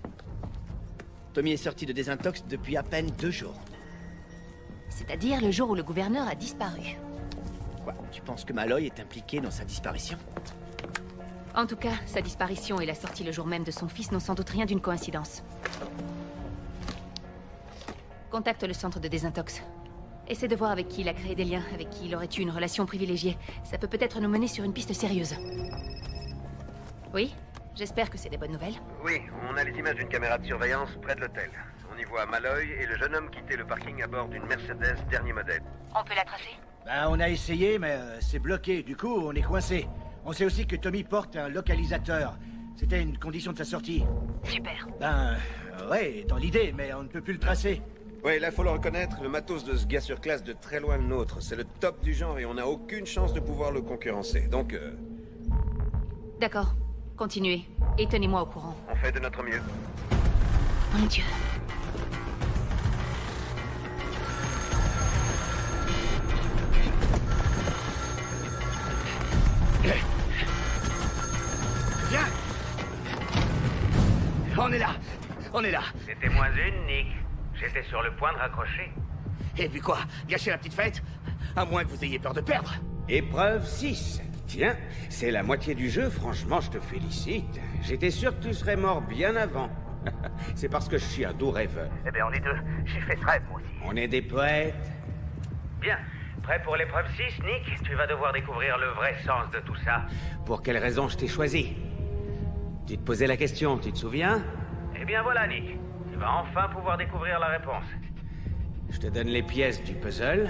Tommy est sorti de désintox depuis à peine 2 jours. C'est-à-dire le jour où le gouverneur a disparu. Quoi, tu penses que Malloy est impliqué dans sa disparition? En tout cas, sa disparition et la sortie le jour même de son fils n'ont sans doute rien d'une coïncidence. Contacte le centre de désintox. Essaie de voir avec qui il a créé des liens, avec qui il aurait eu une relation privilégiée. Ça peut peut-être nous mener sur une piste sérieuse. Oui? J'espère que c'est des bonnes nouvelles. Oui, on a les images d'une caméra de surveillance près de l'hôtel. On y voit Malloy et le jeune homme quitter le parking à bord d'une Mercedes dernier modèle. On peut la tracer? Ben, on a essayé, mais c'est bloqué. Du coup, on est coincé. On sait aussi que Tommy porte un localisateur. C'était une condition de sa sortie. Super. Ben, ouais, dans l'idée, mais on ne peut plus le tracer. Ouais, là, faut le reconnaître, le matos de ce gars sur classe de très loin le nôtre. C'est le top du genre et on n'a aucune chance de pouvoir le concurrencer. Donc, D'accord. Continuez. Et tenez-moi au courant. on fait de notre mieux. Mon Dieu. Viens! On est là! On est là! C'était moins une, Nick. J'étais sur le point de raccrocher. Et puis quoi? Gâcher la petite fête? À moins que vous ayez peur de perdre. Épreuve 6. Tiens, c'est la moitié du jeu, franchement, je te félicite. J'étais sûr que tu serais mort bien avant. C'est parce que je suis un doux rêveur. Eh bien, on est deux. J'ai fait ce rêve, moi aussi. On est des poètes. Bien. Prêt pour l'épreuve 6, Nick? Tu vas devoir découvrir le vrai sens de tout ça. Pour quelle raison je t'ai choisi? Tu te posais la question, tu te souviens? Eh bien, voilà, Nick. Tu vas enfin pouvoir découvrir la réponse. Je te donne les pièces du puzzle.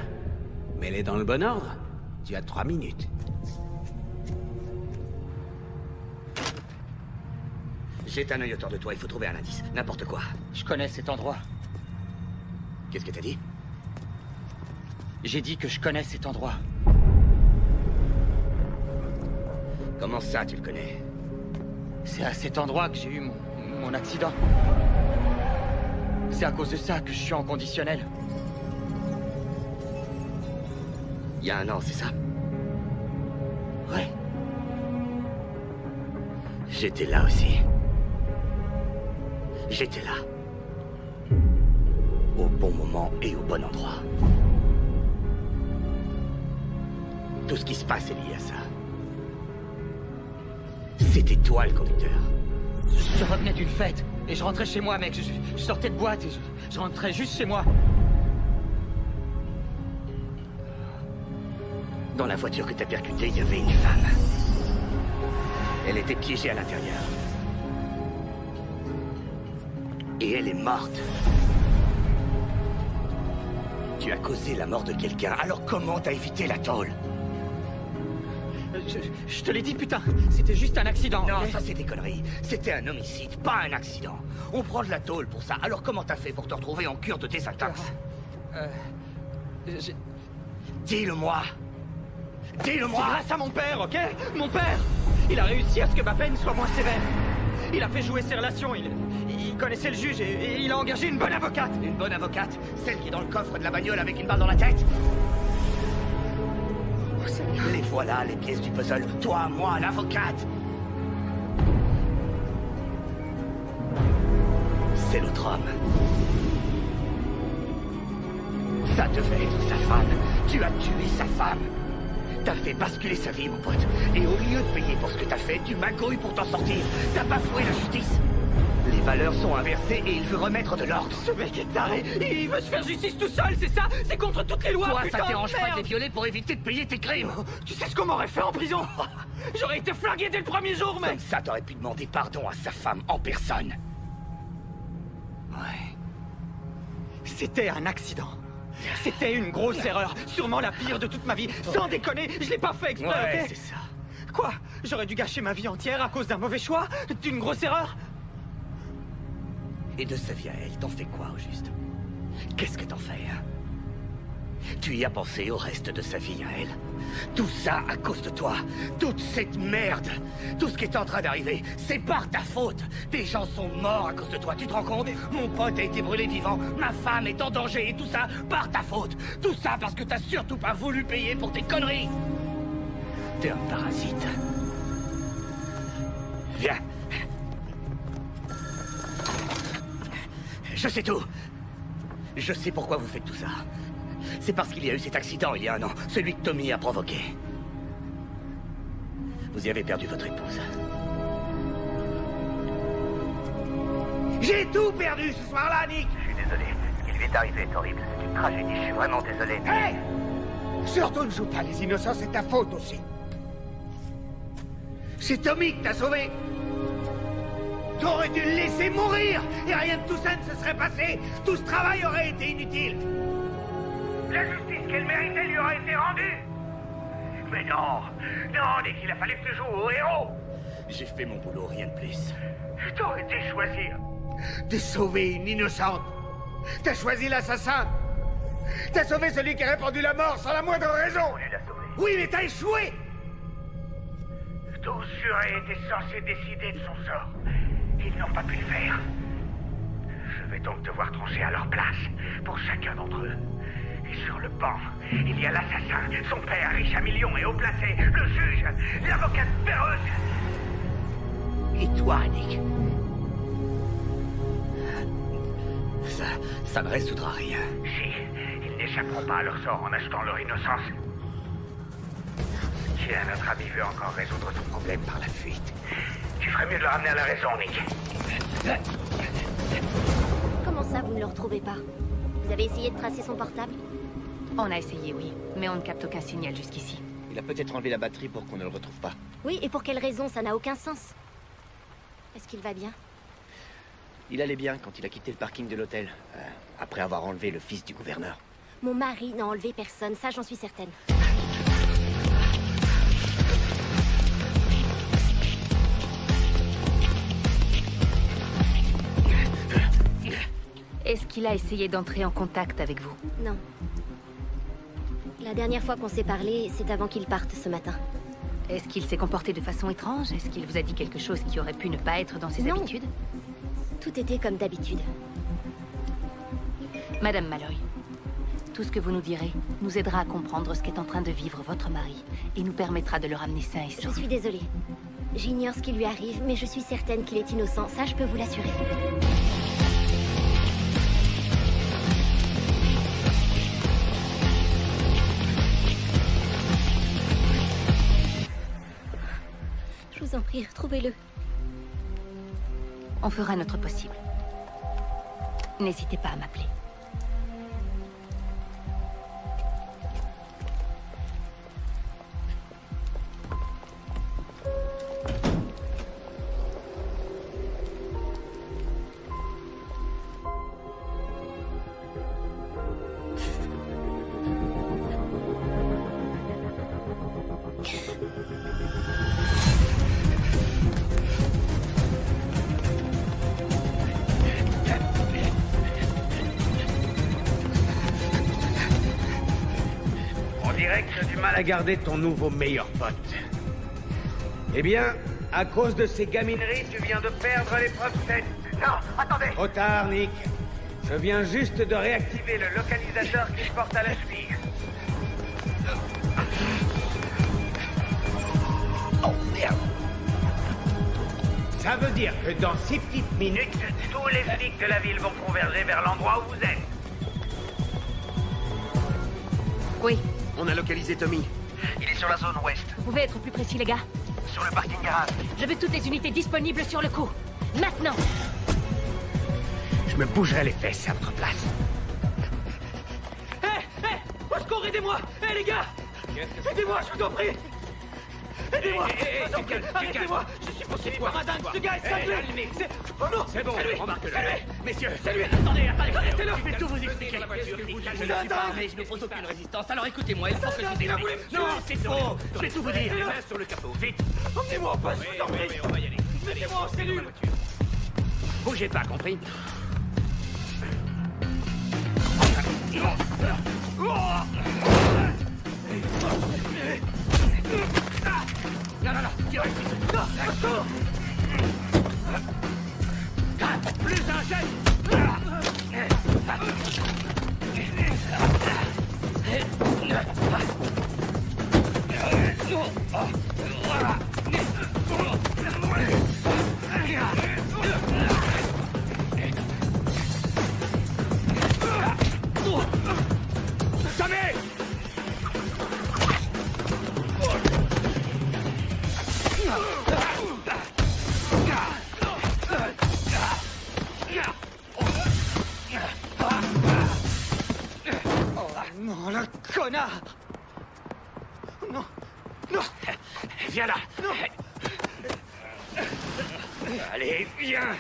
Mets-les dans le bon ordre. Tu as 3 minutes. Jette un œil autour de toi, il faut trouver un indice. N'importe quoi. Je connais cet endroit. Qu'est-ce que t'as dit? J'ai dit que je connais cet endroit. Comment ça, tu le connais? C'est à cet endroit que j'ai eu mon accident. C'est à cause de ça que je suis en conditionnel. Il y a un an, c'est ça? Ouais. J'étais là aussi. J'étais là. Au bon moment et au bon endroit. Tout ce qui se passe est lié à ça. C'était toi le conducteur. Je revenais d'une fête et je rentrais chez moi, mec. Je sortais de boîte et je rentrais juste chez moi. Dans la voiture que t'as percutée, il y avait une femme. Elle était piégée à l'intérieur. Et elle est morte. Tu as causé la mort de quelqu'un, alors comment t'as évité la tôle? Je te l'ai dit, putain. C'était juste un accident. Non, okay? ça c'est des conneries. C'était un homicide, pas un accident. On prend de la tôle pour ça. Alors comment t'as fait pour te retrouver en cure de désintox? Dis-le-moi. Dis-le-moi. C'est grâce à mon père, ok? Mon père. Il a réussi à ce que ma peine soit moins sévère. Il a fait jouer ses relations. Il connaissait le juge et il a engagé une bonne avocate. Une bonne avocate? Celle qui est dans le coffre de la bagnole avec une balle dans la tête? Oh, Seigneur. Les voilà, les pièces du puzzle. Toi, moi, l'avocate. C'est l'autre homme. Ça devait être sa femme. Tu as tué sa femme. T'as fait basculer sa vie, mon pote. Et au lieu de payer pour ce que t'as fait, tu magouilles pour t'en sortir. T'as bafoué la justice. Les valeurs sont inversées et il veut remettre de l'ordre. Ce mec est taré. Il veut se faire justice tout seul, c'est ça? C'est contre toutes les lois. Toi, putain, ça te dérange pas merde. de les violer pour éviter de payer tes crimes? Tu sais ce qu'on m'aurait fait en prison? J'aurais été flingué dès le premier jour, mec. Comme ça, t'aurais pu demander pardon à sa femme en personne. Ouais. C'était un accident. C'était une grosse erreur, sûrement la pire de toute ma vie. Sans déconner, je l'ai pas fait exprès, Ouais, ok? c'est ça. Quoi? J'aurais dû gâcher ma vie entière à cause d'un mauvais choix? D'une grosse erreur? Et de sa vie à elle, t'en fais quoi au juste? Qu'est-ce que t'en fais, hein? Tu y as pensé au reste de sa vie à elle? Tout ça à cause de toi. Toute cette merde. Tout ce qui est en train d'arriver, c'est par ta faute. Des gens sont morts à cause de toi, tu te rends compte? Mon pote a été brûlé vivant, ma femme est en danger, et tout ça par ta faute. Tout ça parce que t'as surtout pas voulu payer pour tes conneries. T'es un parasite. Viens. Je sais tout. Je sais pourquoi vous faites tout ça. C'est parce qu'il y a eu cet accident il y a un an, celui que Tommy a provoqué. Vous y avez perdu votre épouse. J'ai tout perdu ce soir-là, Nick. Je suis désolé. Ce qui lui est arrivé est horrible. C'est une tragédie. Je suis vraiment désolé. Hé! Surtout ne joue pas les innocents, c'est ta faute aussi. C'est Tommy qui t'a sauvé. T'aurais dû le laisser mourir et rien de tout ça ne se serait passé. Tout ce travail aurait été inutile. La justice qu'elle méritait lui aurait été rendue. Mais non, non, Nick, il a fallu que tu joues au héros. J'ai fait mon boulot, rien de plus. T'aurais dû choisir. De sauver une innocente. T'as choisi l'assassin. T'as sauvé celui qui a répandu la mort sans la moindre raison. On l'a sauvé. Oui, mais t'as échoué. Tous jurés étaient censés décider de son sort. Ils n'ont pas pu le faire. Je vais donc devoir trancher à leur place pour chacun d'entre eux. Et sur le banc, il y a l'assassin, son père riche à millions et haut placé, le juge, l'avocate péreuse. Et toi, Nick? Ça ne résoudra rien. Si, ils n'échapperont pas à leur sort en achetant leur innocence. Si un autre ami veut encore résoudre son problème par la fuite, tu ferais mieux de le ramener à la raison, Nick. Comment ça, vous ne le retrouvez pas? Vous avez essayé de tracer son portable? On a essayé, oui, mais on ne capte aucun signal jusqu'ici. Il a peut-être enlevé la batterie pour qu'on ne le retrouve pas. Oui, et pour quelle raison? Ça n'a aucun sens. Est-ce qu'il va bien? Il allait bien quand il a quitté le parking de l'hôtel, après avoir enlevé le fils du gouverneur. Mon mari n'a enlevé personne, ça j'en suis certaine. Est-ce qu'il a essayé d'entrer en contact avec vous? Non. La dernière fois qu'on s'est parlé, c'est avant qu'il parte ce matin. Est-ce qu'il s'est comporté de façon étrange? Est-ce qu'il vous a dit quelque chose qui aurait pu ne pas être dans ses habitudes? Tout était comme d'habitude. Madame Malloy, tout ce que vous nous direz nous aidera à comprendre ce qu'est en train de vivre votre mari et nous permettra de le ramener sain et sauf. Je suis désolée. J'ignore ce qui lui arrive, mais je suis certaine qu'il est innocent. Ça, je peux vous l'assurer. Je vous en prie, retrouvez-le. On fera notre possible. N'hésitez pas à m'appeler. À garder ton nouveau meilleur pote. Eh bien, à cause de ces gamineries, tu viens de perdre l'épreuve 7. Non, attendez. Trop tard, Nick. Je viens juste de réactiver le localisateur qu'il porte à la cheville. Oh, merde. Ça veut dire que dans 6 petites minutes, tous les flics de la ville vont converger vers l'endroit où vous êtes. Oui. On a localisé Tommy. Il est sur la zone ouest. Vous pouvez être plus précis, les gars? Sur le parking garage. Je veux toutes les unités disponibles sur le coup. Maintenant! Je me bougerai les fesses à votre place. Hé! Au secours, aidez-moi! Hé, les gars! Aidez-moi, je vous en prie! Aidez-moi! Arrêtez-moi! Je suis poursuivi par un dingue, ce gars est cinglé! Oh non! C'est bon, embarque-le. Messieurs! C'est lui! Attendez, arrêtez-le! Je vais tout vous expliquer. Je ne suis pas armé, je ne pose aucune résistance. Alors écoutez-moi, il faut que je vous explique. Non, c'est faux! Je vais tout vous dire. Les mains sur le capot, vite! Emmenez-moi en poste, je vous en prie! On va y aller. Mettez-moi en cellule! Bougez pas, compris? Non, tirez! Non, secours! Plus un jet! Tommy! Non, le connard! Non! Non! Viens là! Non! Allez, viens.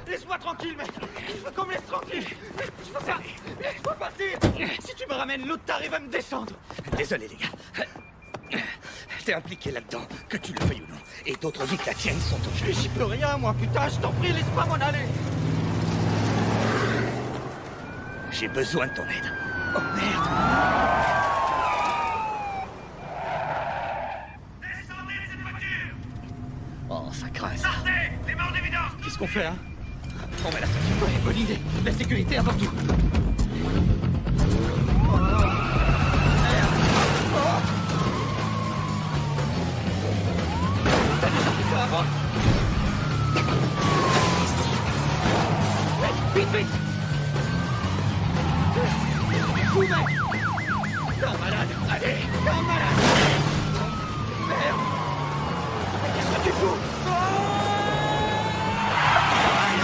Laisse-moi tranquille, mec. Je veux qu'on me laisse tranquille. Je veux pas. Laisse-moi partir. Si tu me ramènes, l'autre t'arrive à me descendre. Désolé, les gars. T'es impliqué là-dedans, que tu le veuilles ou non. Et d'autres vies que la tienne sont en jeu. J'y peux rien, moi, putain, je t'en prie, laisse-moi m'en aller. J'ai besoin de ton aide. Oh merde. Descendez de cette voiture. Oh, ça craint ça. Sortez. Les morts d'évidence. Qu'est-ce qu'on fait, hein? On va la sortir. Ouais, bonne idée. La sécurité avant tout. Vite, vite! Fou, mec! T'es un malade! Allez! T'es un malade! Merde! Qu'est-ce que tu fous?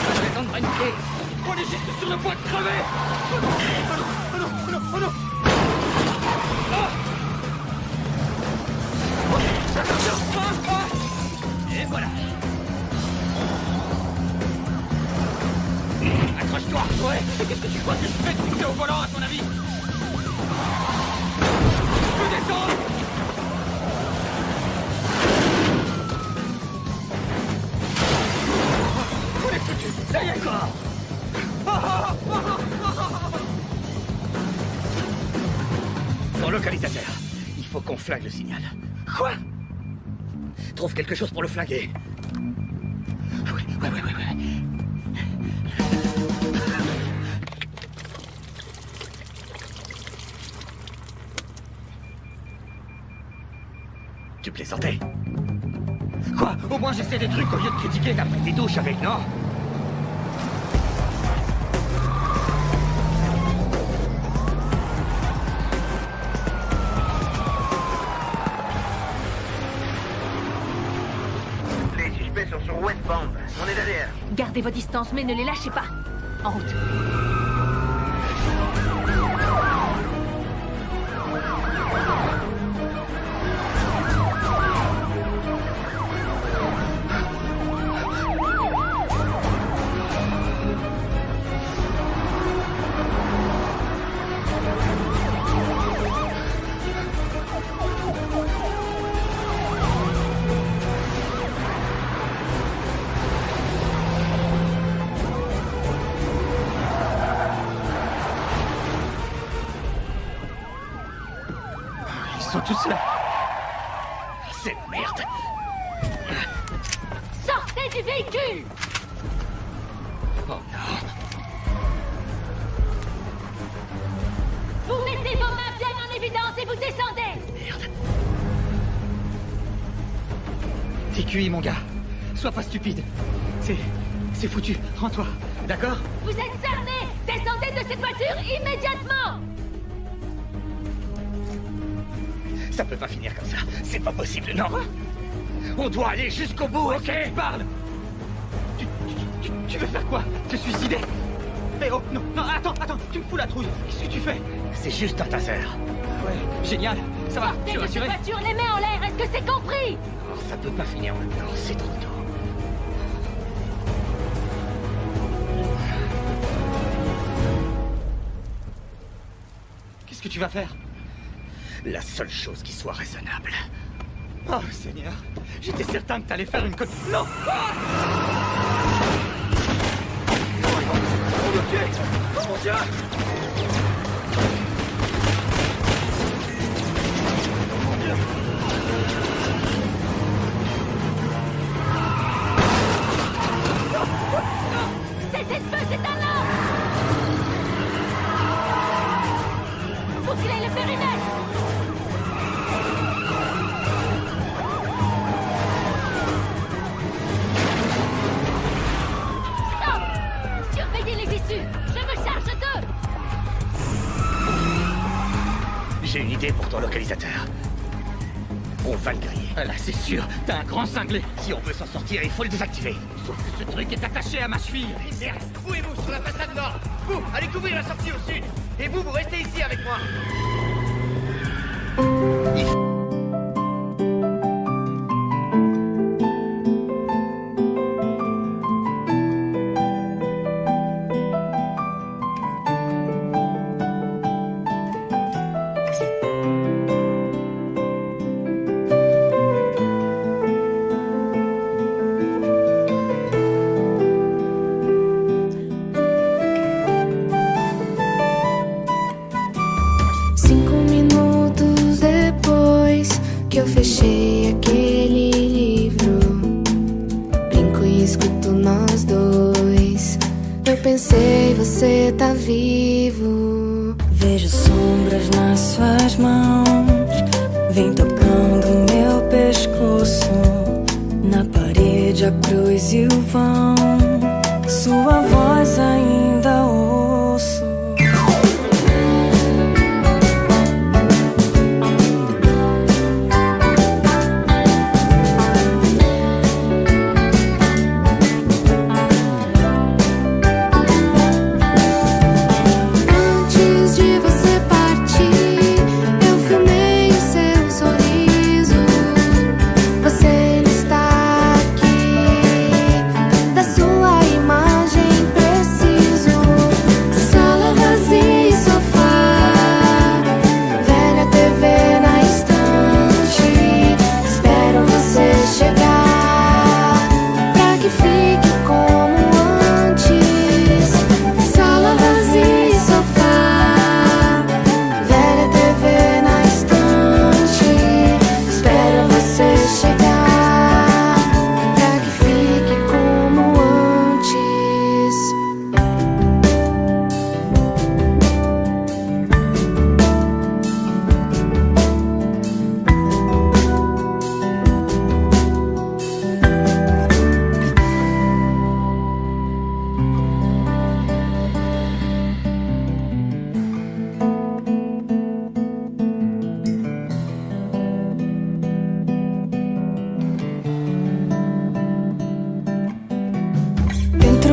Pas de raison de paniquer! On est juste sur le point de crever! Oh non! Oh non! Oh non! Oh non! Attention! Et voilà! Accroche-toi! Ouais! Et qu'est-ce que tu crois que je fais de t'es au volant, à ton avis? Je peux descendre! On est foutu! Ça y est, quoi! Ton localisateur. Il faut qu'on flingue le signal. Quoi? Trouve quelque chose pour le flinguer. Ouais. Tu plaisantais? Quoi? Au moins j'essaie des trucs au lieu de critiquer. T'as pris des douches avec, non? Les suspects sont sur Westbound. On est derrière. Gardez vos distances, mais ne les lâchez pas. En route. Ils sont tous là. C'est merde. Sortez du véhicule! Oh non. Vous mettez vos mains bien en évidence et vous descendez! Merde. TQI, mon gars. Sois pas stupide. C'est foutu. Rends-toi. D'accord? Vous êtes armés! Descendez de cette voiture immédiatement! Ça peut pas finir comme ça. C'est pas possible, non? On doit aller jusqu'au bout, ok? Tu parles! Tu veux faire quoi? Te suicider? Eh oh, non, attends, tu me fous la trouille. Qu'est-ce que tu fais? C'est juste un taser. Ouais, génial. Ça va, Sortez je suis de cette rassuré. voiture, les mains en l'air, est-ce que c'est compris? Ça peut pas finir maintenant, c'est trop tôt. Qu'est-ce que tu vas faire? La seule chose qui soit raisonnable. Oh, Seigneur. J'étais certain que t'allais faire une conne... Non! Ah! On me tuer! Oh mon Dieu! Mon Dieu! Non! Non! Cessez de feu, c'est un homme! Bouclez le périmètre! Stop! Surveillez les issues! Je me charge d'eux! J'ai une idée pour ton localisateur. On va le griller. Ah là, c'est sûr, t'as un grand cinglé. Si on veut s'en sortir, il faut le désactiver. Sauf que ce truc est attaché à ma cheville. Merde, vous et vous sur la façade nord. Vous, allez couvrir la sortie au sud. Et vous restez ici avec moi. fechei aquele livro, brinco e escuto nós dois. Eu pensei, você tá vivo. Vejo sombras nas suas mãos, vem tocando meu pescoço. Na parede a cruz e o vão, sua voz ainda ouço.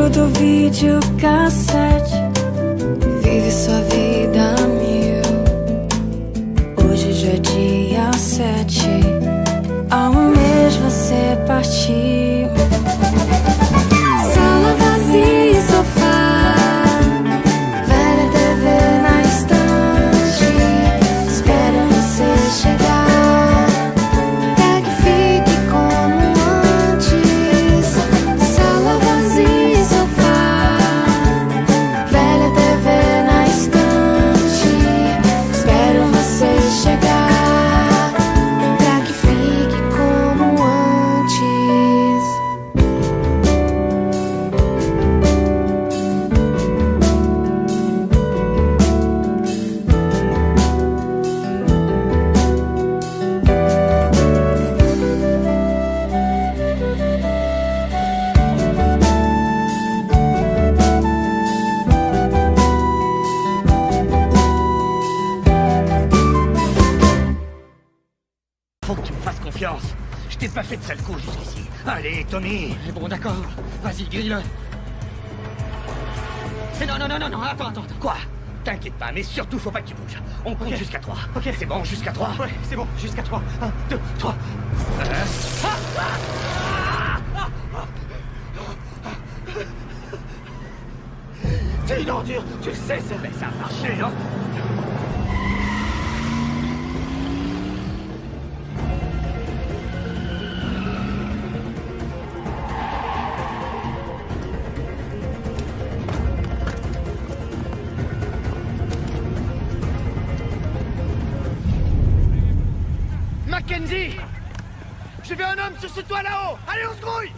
Do videocassete, vive sua vida a mil. Hoje já é dia 7, há um mês você partiu. Sala vazia e sofá, velha TV na estante, espero você chegar, pra que fique como antes. Sala vazia, Je t'ai pas fait de sale coup jusqu'ici. Allez, Tommy. Bon, d'accord. Vas-y, grille-le. Non, attends. Quoi? T'inquiète pas, mais surtout, faut pas que tu bouges. On compte jusqu'à 3. Ok. C'est bon, jusqu'à 3? Ouais, c'est bon, jusqu'à 3. 1, 2, 3. T'es une ordure, tu le sais, ça. Mais ça a marché, hein? Mackenzie! J'ai vu un homme sur ce toit là-haut! Allez, on se grouille!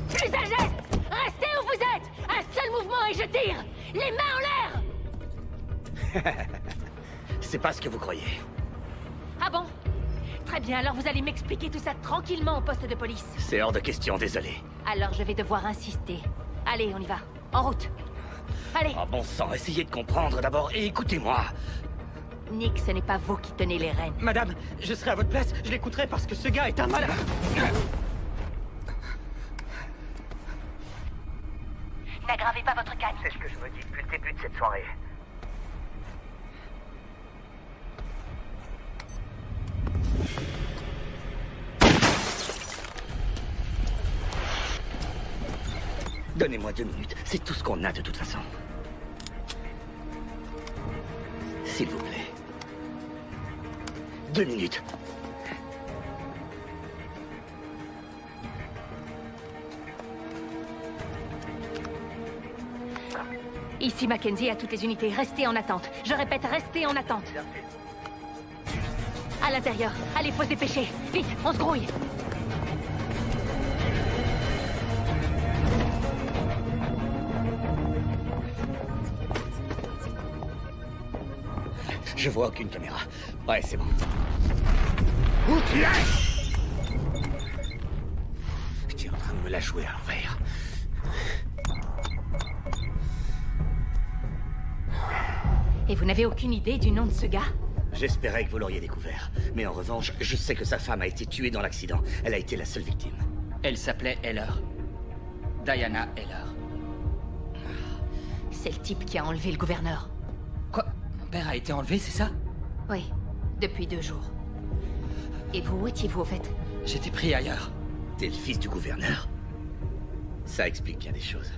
Plus un geste! Restez où vous êtes! Un seul mouvement et je tire! Les mains en l'air! C'est pas ce que vous croyez. Ah bon? Très bien, alors vous allez m'expliquer tout ça tranquillement au poste de police. C'est hors de question, désolé. Alors je vais devoir insister. Allez, on y va. En route. Allez. Oh bon sang, essayez de comprendre d'abord et écoutez-moi. Nick, ce n'est pas vous qui tenez les rênes. Madame, je serai à votre place, je l'écouterai parce que ce gars est un malade. N'aggravez pas votre calme. C'est ce que je me dis depuis le début de cette soirée. Donnez-moi 2 minutes, c'est tout ce qu'on a de toute façon. S'il vous plaît. 2 minutes. Ici Mackenzie à toutes les unités, restez en attente. Je répète, restez en attente. À l'intérieur. Allez, faut se dépêcher. Vite, on se grouille. Je vois aucune caméra. Ouais, c'est bon. Où tu es? Tu es en train de me la jouer à l'envers. Et vous n'avez aucune idée du nom de ce gars? J'espérais que vous l'auriez découvert. Mais en revanche, je sais que sa femme a été tuée dans l'accident. Elle a été la seule victime. Elle s'appelait Heller. Diana Heller. C'est le type qui a enlevé le gouverneur. Quoi? Mon père a été enlevé, c'est ça? Oui, depuis 2 jours. Et vous, où étiez-vous au fait? J'étais pris ailleurs. T'es le fils du gouverneur? Ça explique bien des choses.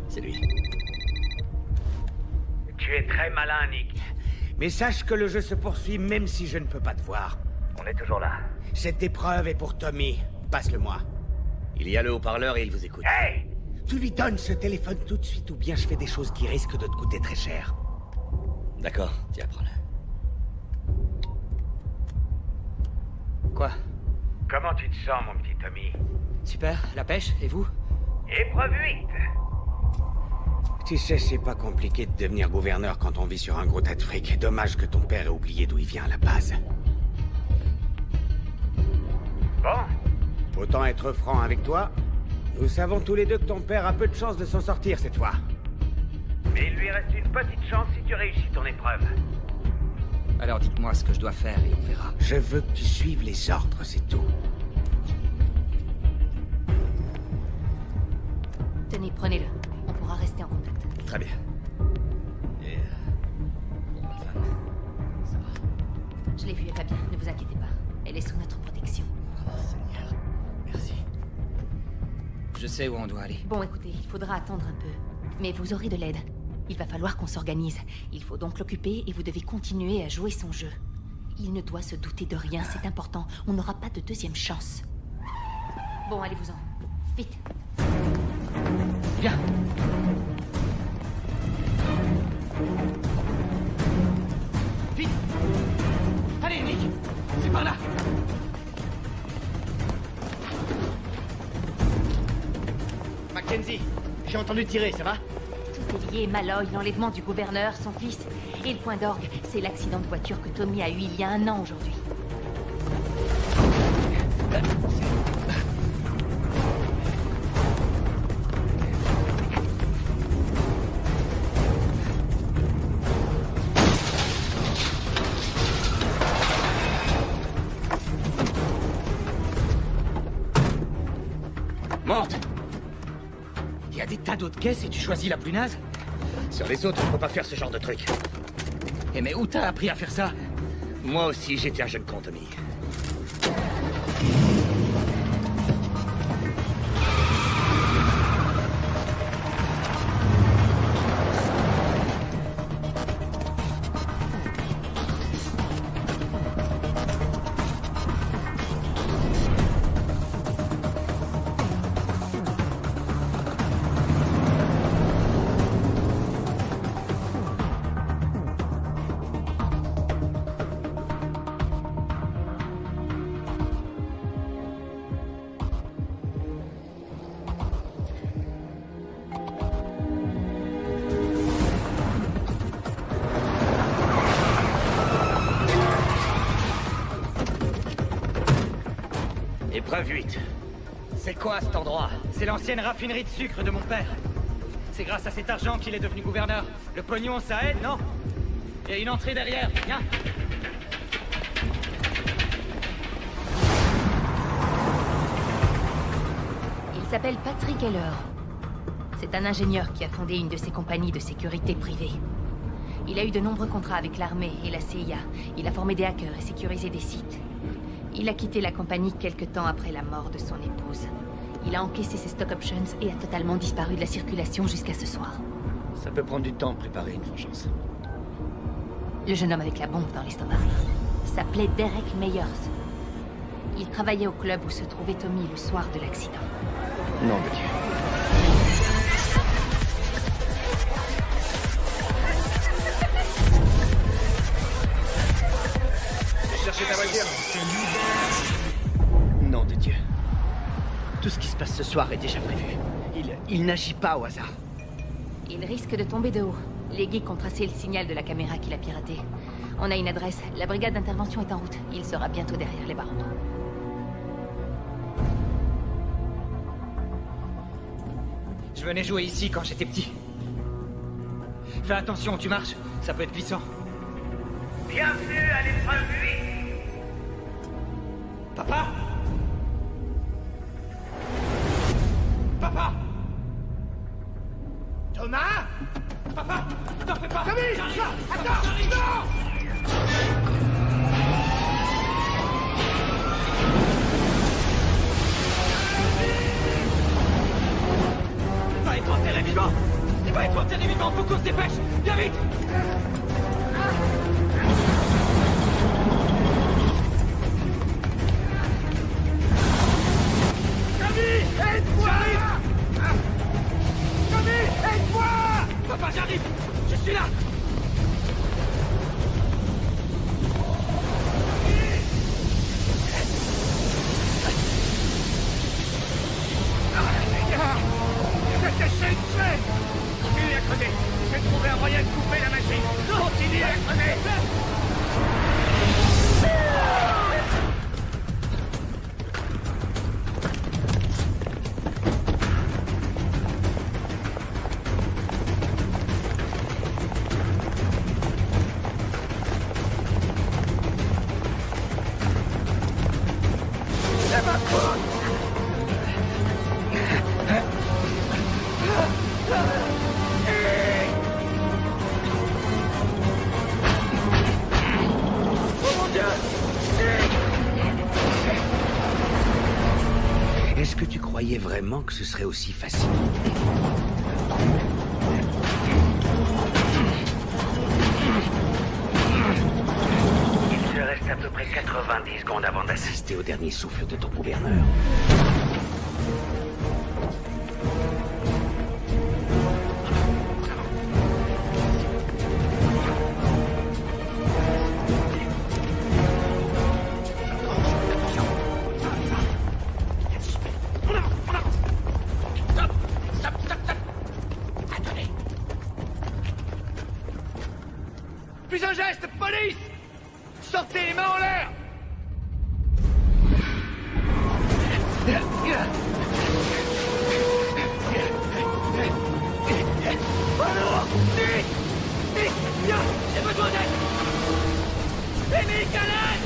C'est lui. Tu es très malin, Nick. Mais sache que le jeu se poursuit même si je ne peux pas te voir. On est toujours là. Cette épreuve est pour Tommy. Passe-le-moi. Il y a le haut-parleur et il vous écoute. Hey! Tu lui donnes ce téléphone tout de suite ou bien je fais des choses qui risquent de te coûter très cher. D'accord, tiens, prends-le. Quoi? Comment tu te sens, mon petit Tommy? Super, la pêche, et vous? Épreuve 8. Tu sais, c'est pas compliqué de devenir gouverneur quand on vit sur un gros tas de fric. Dommage que ton père ait oublié d'où il vient à la base. Bon. Autant être franc avec toi. Nous savons tous les deux que ton père a peu de chance de s'en sortir cette fois. Mais il lui reste une petite chance si tu réussis ton épreuve. Alors dites-moi ce que je dois faire et on verra. Je veux que tu suives les ordres, c'est tout. Tenez, prenez-le. On pourra rester en contact. Très bien. Et... bonne femme. Ça va? Je l'ai vue, elle va bien, ne vous inquiétez pas. Elle est sous notre protection. Oh, Seigneur. Merci. Je sais où on doit aller. Bon, écoutez, il faudra attendre un peu. Mais vous aurez de l'aide. Il va falloir qu'on s'organise. Il faut donc l'occuper et vous devez continuer à jouer son jeu. Il ne doit se douter de rien, c'est important. On n'aura pas de deuxième chance. Bon, allez-vous-en. Vite. Viens. Vite. Allez, Nick. C'est par là. Mackenzie, j'ai entendu tirer, ça va? Tout est lié, Malloy, l'enlèvement du gouverneur, son fils. Et le point d'orgue, c'est l'accident de voiture que Tommy a eu il y a 1 an aujourd'hui. Monte. Il y a des tas d'autres caisses et tu choisis la plus naze? Sur les autres, on peut pas faire ce genre de truc. Eh mais où t'as appris à faire ça? Moi aussi, j'étais un jeune con, Tommy. Épreuve 8. C'est quoi cet endroit? C'est l'ancienne raffinerie de sucre de mon père. C'est grâce à cet argent qu'il est devenu gouverneur. Le pognon, ça aide, non? Il y a une entrée derrière, viens. Il s'appelle Patrick Heller. C'est un ingénieur qui a fondé une de ses compagnies de sécurité privée. Il a eu de nombreux contrats avec l'armée et la CIA. Il a formé des hackers et sécurisé des sites. Il a quitté la compagnie quelque temps après la mort de son épouse. Il a encaissé ses stock options et a totalement disparu de la circulation jusqu'à ce soir. Ça peut prendre du temps de préparer une vengeance. Le jeune homme avec la bombe dans l'estomac s'appelait Derek Meyers. Il travaillait au club où se trouvait Tommy le soir de l'accident. Non, de Dieu. Cherchez ta voiture. Nom de Dieu. Tout ce qui se passe ce soir est déjà prévu. Il n'agit pas au hasard. Il risque de tomber de haut. Les geeks ont tracé le signal de la caméra qu'il a piraté. On a une adresse. La brigade d'intervention est en route. Il sera bientôt derrière les barreaux. Je venais jouer ici quand j'étais petit. Fais attention, tu marches. Ça peut être glissant. Bienvenue à l'épreuve 8. Papa? Papa? Thomas? Papa? T'en fais pas! Tommy! Attends! Non! Il va être enterré vivant! Il va être enterré vivant! Faut qu'on se dépêche! Viens vite! Aide-moi! Tommy, aide-moi! Papa, j'arrive! Je suis là! Qu'est-ce que c'est? Continue à creuser! J'ai trouvé un moyen de couper la machine! Continue à creuser! Est-ce que tu croyais vraiment que ce serait aussi facile? Il te reste à peu près 90 secondes avant d'assister Au dernier souffle de ton gouverneur. Plus un geste, police! Sortez les mains en l'air! Alors, Nick! Nick, viens! J'ai besoin d'aide! Et Nick, à l'aide!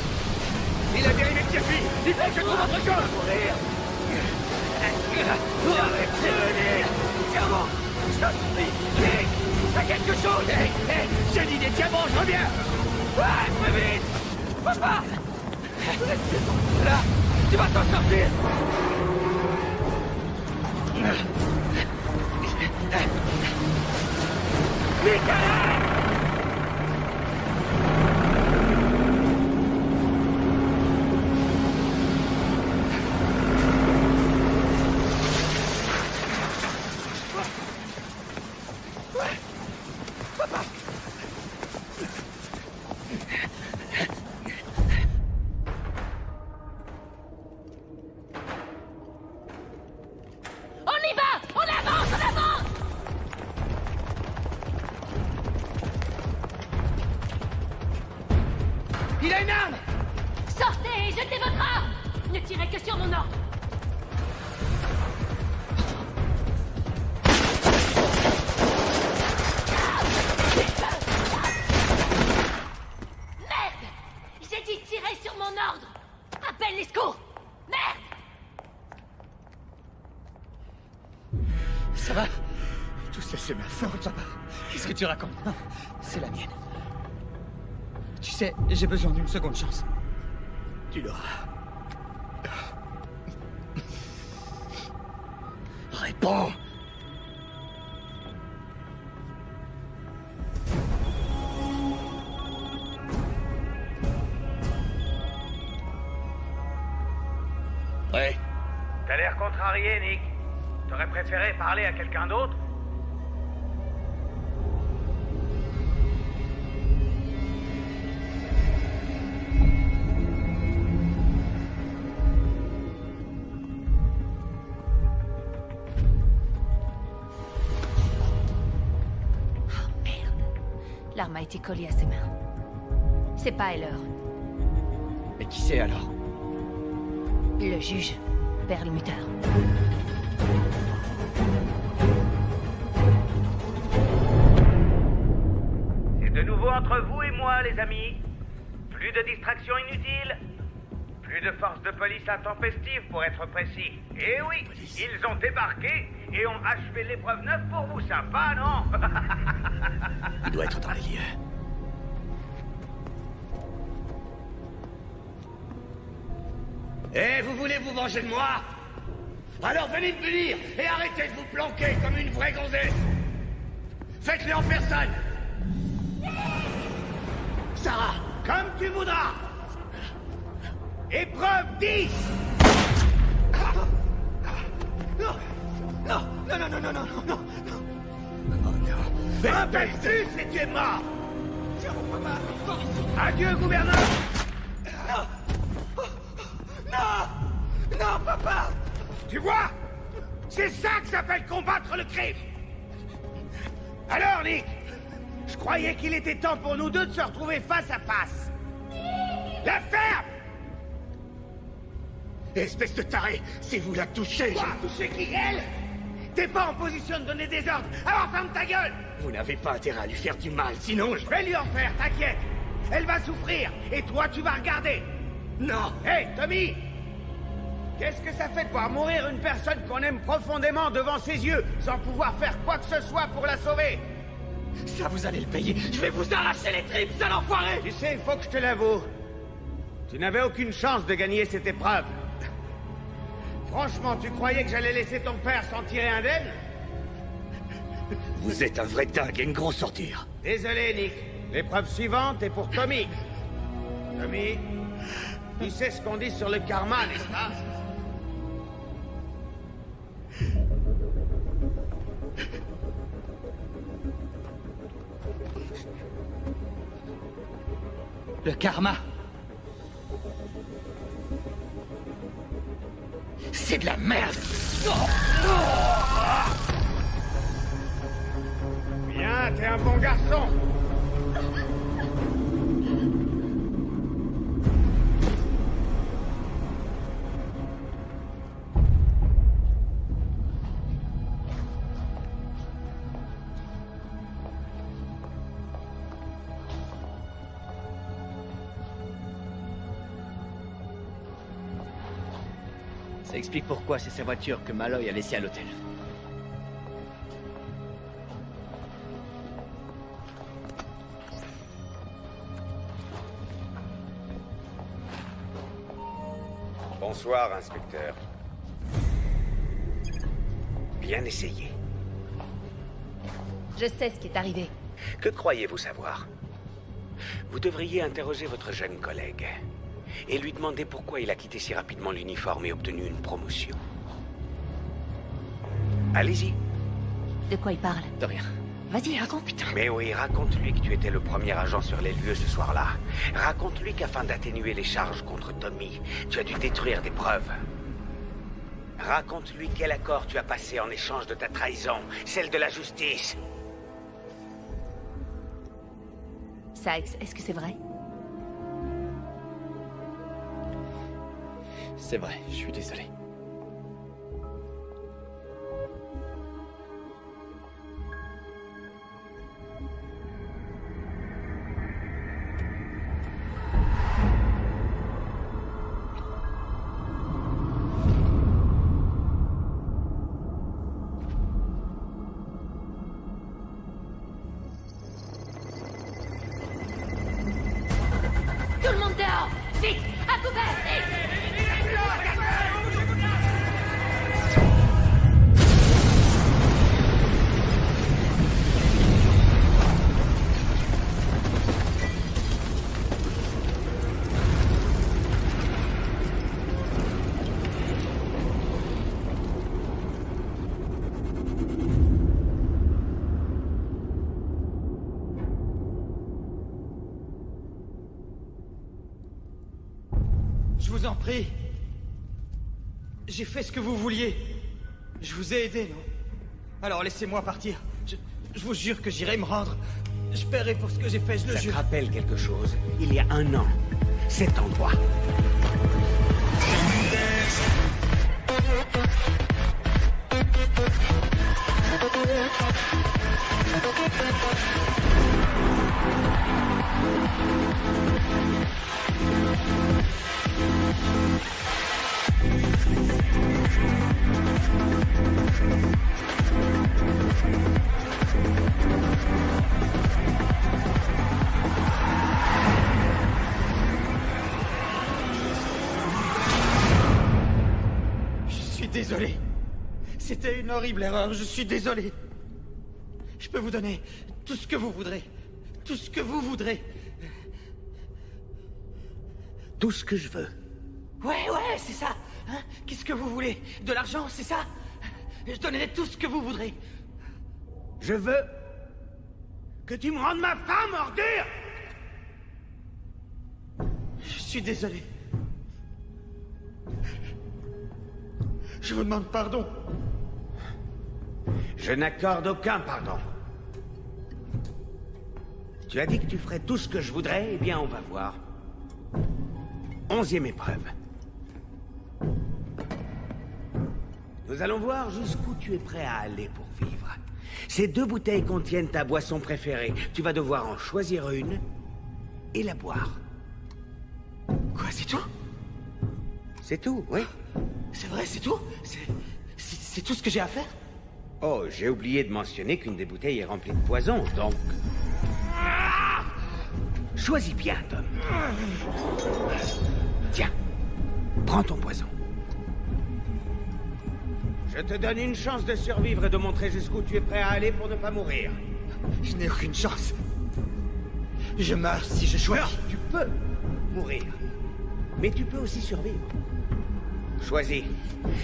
Il a dérivé de Jeffy! Il faut que je trouve autre chose! Mourir! Arrêtez! Diamant! Je t'en supplie! Nick! Fais quelque chose! J'ai dit des diamants, je reviens! Ouais, plus vite! Papa! Là! Tu vas t'en sortir! Nick, à l'aide! Il a une arme! Sortez et jetez votre arme! Ne tirez que sur mon ordre! Merde! J'ai dit tirer sur mon ordre! Appelle les secours! Merde! Ça va? Tout ça, c'est ma faute, papa. Qu'est-ce que tu racontes? Non, c'est la mienne. Tu sais, j'ai besoin d'une seconde chance. Tu l'auras. Réponds! Ouais. T'as l'air contrarié, Nick. T'aurais préféré parler à quelqu'un d'autre? L'arme a été collée à ses mains. C'est pas Heller. Mais qui c'est alors? Le juge, Perlmutter. C'est de nouveau entre vous et moi, les amis. Plus de distractions inutiles. Plus de forces de police intempestives, pour être précis. Et oui, ils ont débarqué et ont achevé l'épreuve 9 pour vous. Sympa, non? Il doit être dans les lieux. Eh, vous voulez vous venger de moi? Alors venez me punir et arrêtez de vous planquer comme une vraie gonzesse. Faites-le en personne. Sarah, comme tu voudras. Épreuve 10. Non, non, non, non, non, non, non, non, non. Oh non. Rappelle-tu si tu es mort. Adieu, gouverneur. Non. Non. Non, papa. Tu vois? C'est ça que s'appelle combattre le crime. Alors, Nick, je croyais qu'il était temps pour nous deux de se retrouver face à face. La ferme! Espèce de taré, si vous la touchez... Quoi? Toucher qui? Elle? T'es pas en position de donner des ordres, alors ferme ta gueule! Vous n'avez pas intérêt à lui faire du mal, sinon je vais lui en faire, t'inquiète! Elle va souffrir, et toi tu vas regarder! Non! Hé, hey, Tommy! Qu'est-ce que ça fait de voir mourir une personne qu'on aime profondément devant ses yeux, sans pouvoir faire quoi que ce soit pour la sauver? Ça, vous allez le payer! Je vais vous arracher les tripes, sale enfoiré! Tu sais, il faut que je te l'avoue. Tu n'avais aucune chance de gagner cette épreuve. Franchement, tu croyais que j'allais laisser ton père s'en tirer indemne? Vous êtes un vrai dingue et une grosse sortir. Désolé, Nick. L'épreuve suivante est pour Tommy. Tommy, tu sais ce qu'on dit sur le karma, n'est-ce pas? Le karma. C'est de la merde. Bien, t'es un bon garçon. Ça explique pourquoi c'est sa voiture que Malloy a laissée à l'hôtel. Bonsoir, inspecteur. Bien essayé. Je sais ce qui est arrivé. Que croyez-vous savoir? Vous devriez interroger votre jeune collègue et lui demander pourquoi il a quitté si rapidement l'uniforme et obtenu une promotion. Allez-y. De quoi il parle? De rien. Vas-y, raconte. Putain. Mais oui, raconte-lui que tu étais le premier agent sur les lieux ce soir-là. Raconte-lui qu'afin d'atténuer les charges contre Tommy, tu as dû détruire des preuves. Raconte-lui quel accord tu as passé en échange de ta trahison, celle de la justice. Sykes, est-ce que c'est vrai? C'est vrai, je suis désolé. Tout le monde dehors! Vite! À couvert! Vite! Je vous en prie. J'ai fait ce que vous vouliez. Je vous ai aidé, non? Alors laissez-moi partir. Je vous jure que j'irai me rendre. Je paierai pour ce que j'ai fait, je le jure. Ça te rappelle quelque chose? Il y a 1 an, cet endroit. Désolé. C'était une horrible erreur, je suis désolé. Je peux vous donner tout ce que vous voudrez. Tout ce que vous voudrez. Tout ce que je veux. Ouais, c'est ça. Hein? Qu'est-ce que vous voulez? De l'argent, c'est ça? Je donnerai tout ce que vous voudrez. Je veux que tu me rendes ma femme, ordure! Je suis désolé. Je vous demande pardon. Je n'accorde aucun pardon. Tu as dit que tu ferais tout ce que je voudrais, eh bien on va voir. 11e épreuve. Nous allons voir jusqu'où tu es prêt à aller pour vivre. Ces 2 bouteilles contiennent ta boisson préférée. Tu vas devoir en choisir une et la boire. Quoi, c'est tout? C'est tout, oui. C'est vrai, c'est tout? C'est tout ce que j'ai à faire? Oh, j'ai oublié de mentionner qu'une des bouteilles est remplie de poison, donc... Choisis bien, Tom. Tiens, prends ton poison. Je te donne une chance de survivre et de montrer jusqu'où tu es prêt à aller pour ne pas mourir. Je n'ai aucune chance. Je meurs si je choisis. Non, tu peux mourir. Mais tu peux aussi survivre. Choisis.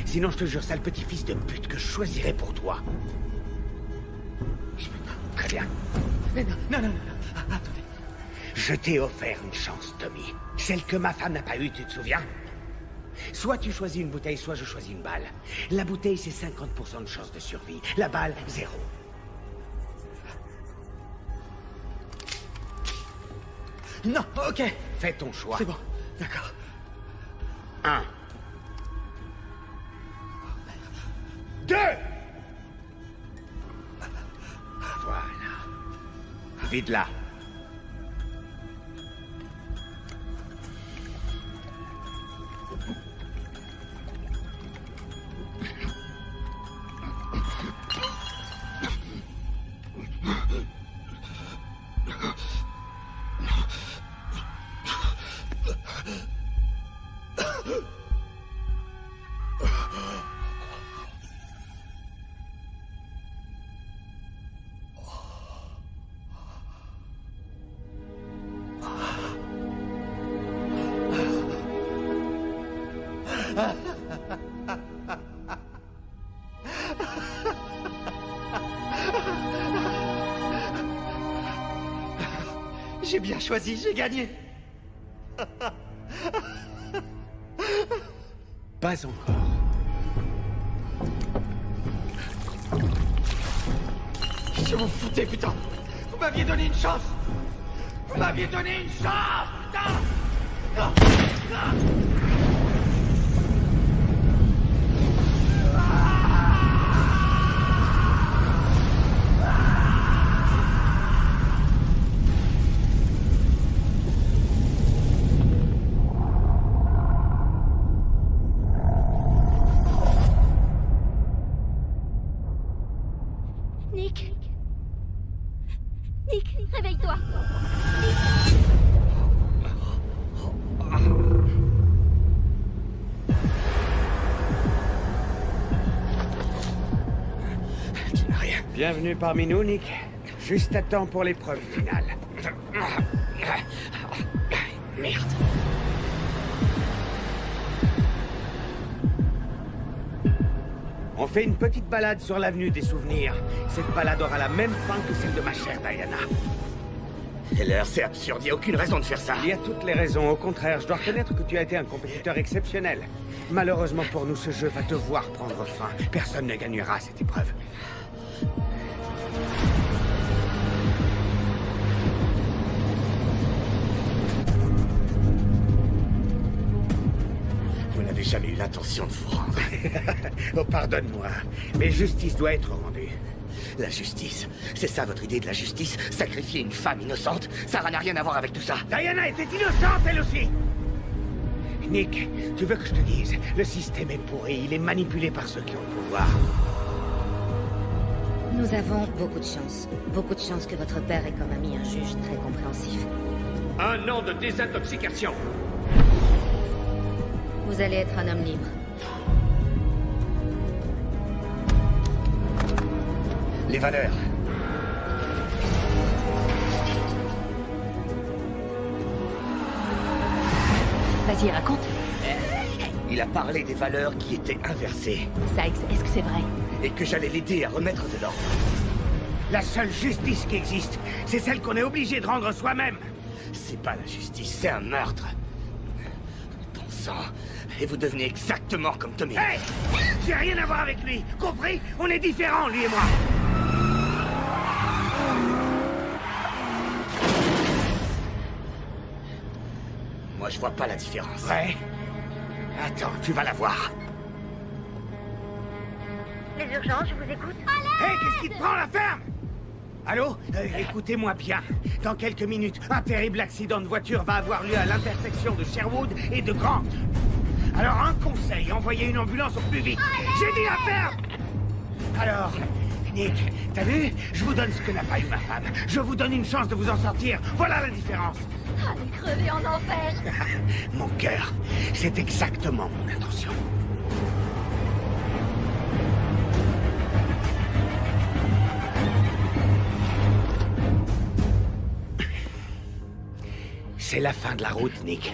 Sinon, je te jure, sale petit-fils de pute, que je choisirai pour toi. Je peux pas. Très bien. Mais non. Attendez. Je t'ai offert une chance, Tommy. Celle que ma femme n'a pas eue, tu te souviens? Soit tu choisis une bouteille, soit je choisis une balle. La bouteille, c'est 50% de chance de survie. La balle, 0. Non, ok. Fais ton choix. C'est bon, d'accord. 1. 2. Voilà. Vide-la. J'ai bien choisi, j'ai gagné. Pas encore. Qu'est-ce que vous foutez, putain? Vous m'aviez donné une chance. Vous m'aviez donné une chance, putain. Nick, réveille-toi. Tu n'as rien. Bienvenue parmi nous, Nick. Juste à temps pour l'épreuve finale. Merde. On fait une petite balade sur l'avenue des souvenirs. Cette balade aura la même fin que celle de ma chère Diana. Heller, c'est absurde, il n'y a aucune raison de faire ça. Il y a toutes les raisons. Au contraire, je dois reconnaître que tu as été un compétiteur exceptionnel. Malheureusement pour nous, ce jeu va devoir prendre fin. Personne ne gagnera cette épreuve. Vous n'avez jamais eu l'intention de vous rendre. Oh, pardonne-moi, mais justice doit être rendue. La justice, c'est ça votre idée de la justice? Sacrifier une femme innocente? Sarah n'a rien à voir avec tout ça. Diana était innocente, elle aussi. Nick, tu veux que je te dise? Le système est pourri, il est manipulé par ceux qui ont le pouvoir. Nous avons beaucoup de chance. Beaucoup de chance que votre père ait comme ami un juge très compréhensif. 1 an de désintoxication. Vous allez être un homme libre. Les valeurs. Vas-y, raconte. Il a parlé des valeurs qui étaient inversées. Sykes, est-ce que c'est vrai? Et que j'allais l'aider à remettre de l'ordre. La seule justice qui existe, c'est celle qu'on est obligé de rendre soi-même. C'est pas la justice, c'est un meurtre. Bon sang. Et vous devenez exactement comme Tommy. Hey! J'ai rien à voir avec lui, compris? On est différents, lui et moi. Moi, je vois pas la différence. Ouais? Attends, tu vas la voir. Les urgences, je vous écoute. Hé, qu'est-ce qui te prend, la ferme? Allô? Écoutez-moi bien. Dans quelques minutes, un terrible accident de voiture va avoir lieu à l'intersection de Sherwood et de Grant. Alors, un conseil, envoyez une ambulance au plus vite. J'ai dit la ferme! Alors, Nick, t'as vu? Je vous donne ce que n'a pas eu ma femme. Je vous donne une chance de vous en sortir. Voilà la différence. Allez crever en enfer. Mon cœur, c'est exactement mon intention. C'est la fin de la route, Nick.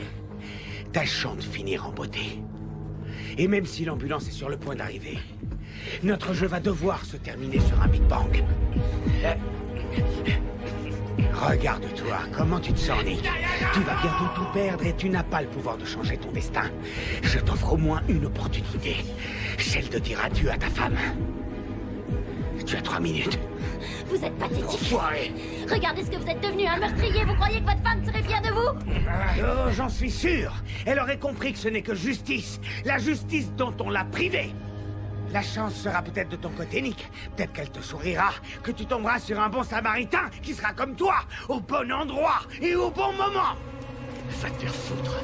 Tâchons de finir en beauté. Et même si l'ambulance est sur le point d'arriver, notre jeu va devoir se terminer sur un Big Bang. Regarde-toi, comment tu te sens, Nick? Tu vas bientôt tout perdre et tu n'as pas le pouvoir de changer ton destin. Je t'offre au moins une opportunité. Celle de dire adieu à ta femme. Tu as 3 minutes. Vous êtes pathétique. Enfoiré. Regardez ce que vous êtes devenu, un meurtrier. Vous croyez que votre femme serait fière de vous? Oh, j'en suis sûr. Elle aurait compris que ce n'est que justice. La justice dont on l'a privée. La chance sera peut-être de ton côté, Nick. Peut-être qu'elle te sourira, que tu tomberas sur un bon samaritain qui sera comme toi, au bon endroit et au bon moment. Va te faire foutre.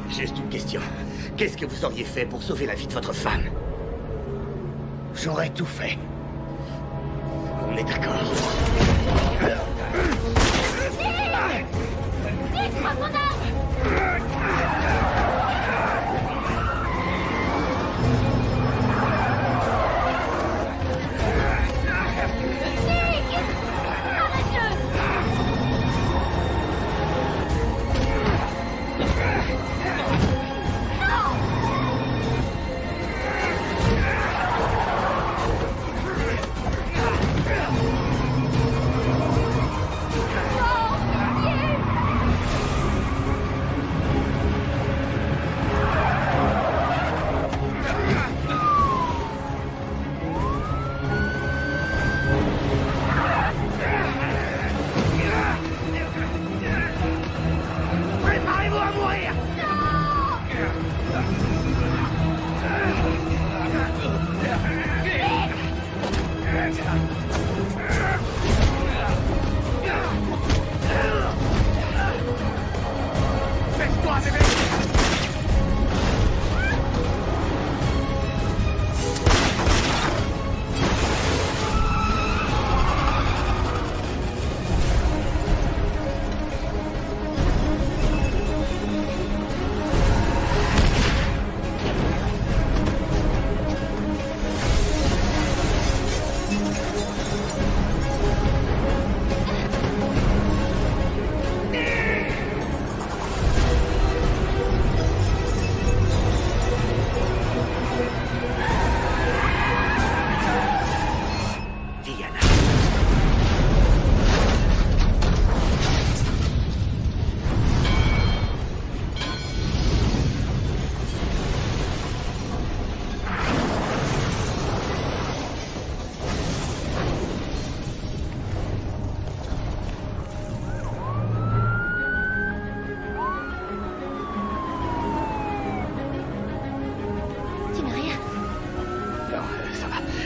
Juste une question. Qu'est-ce que vous auriez fait pour sauver la vie de votre femme? J'aurais tout fait. On est d'accord. Nick, prends son arme!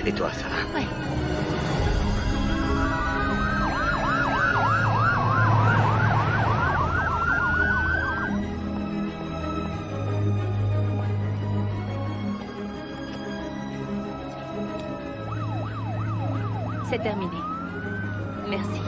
Et toi, ça va? Ouais. C'est terminé. Merci.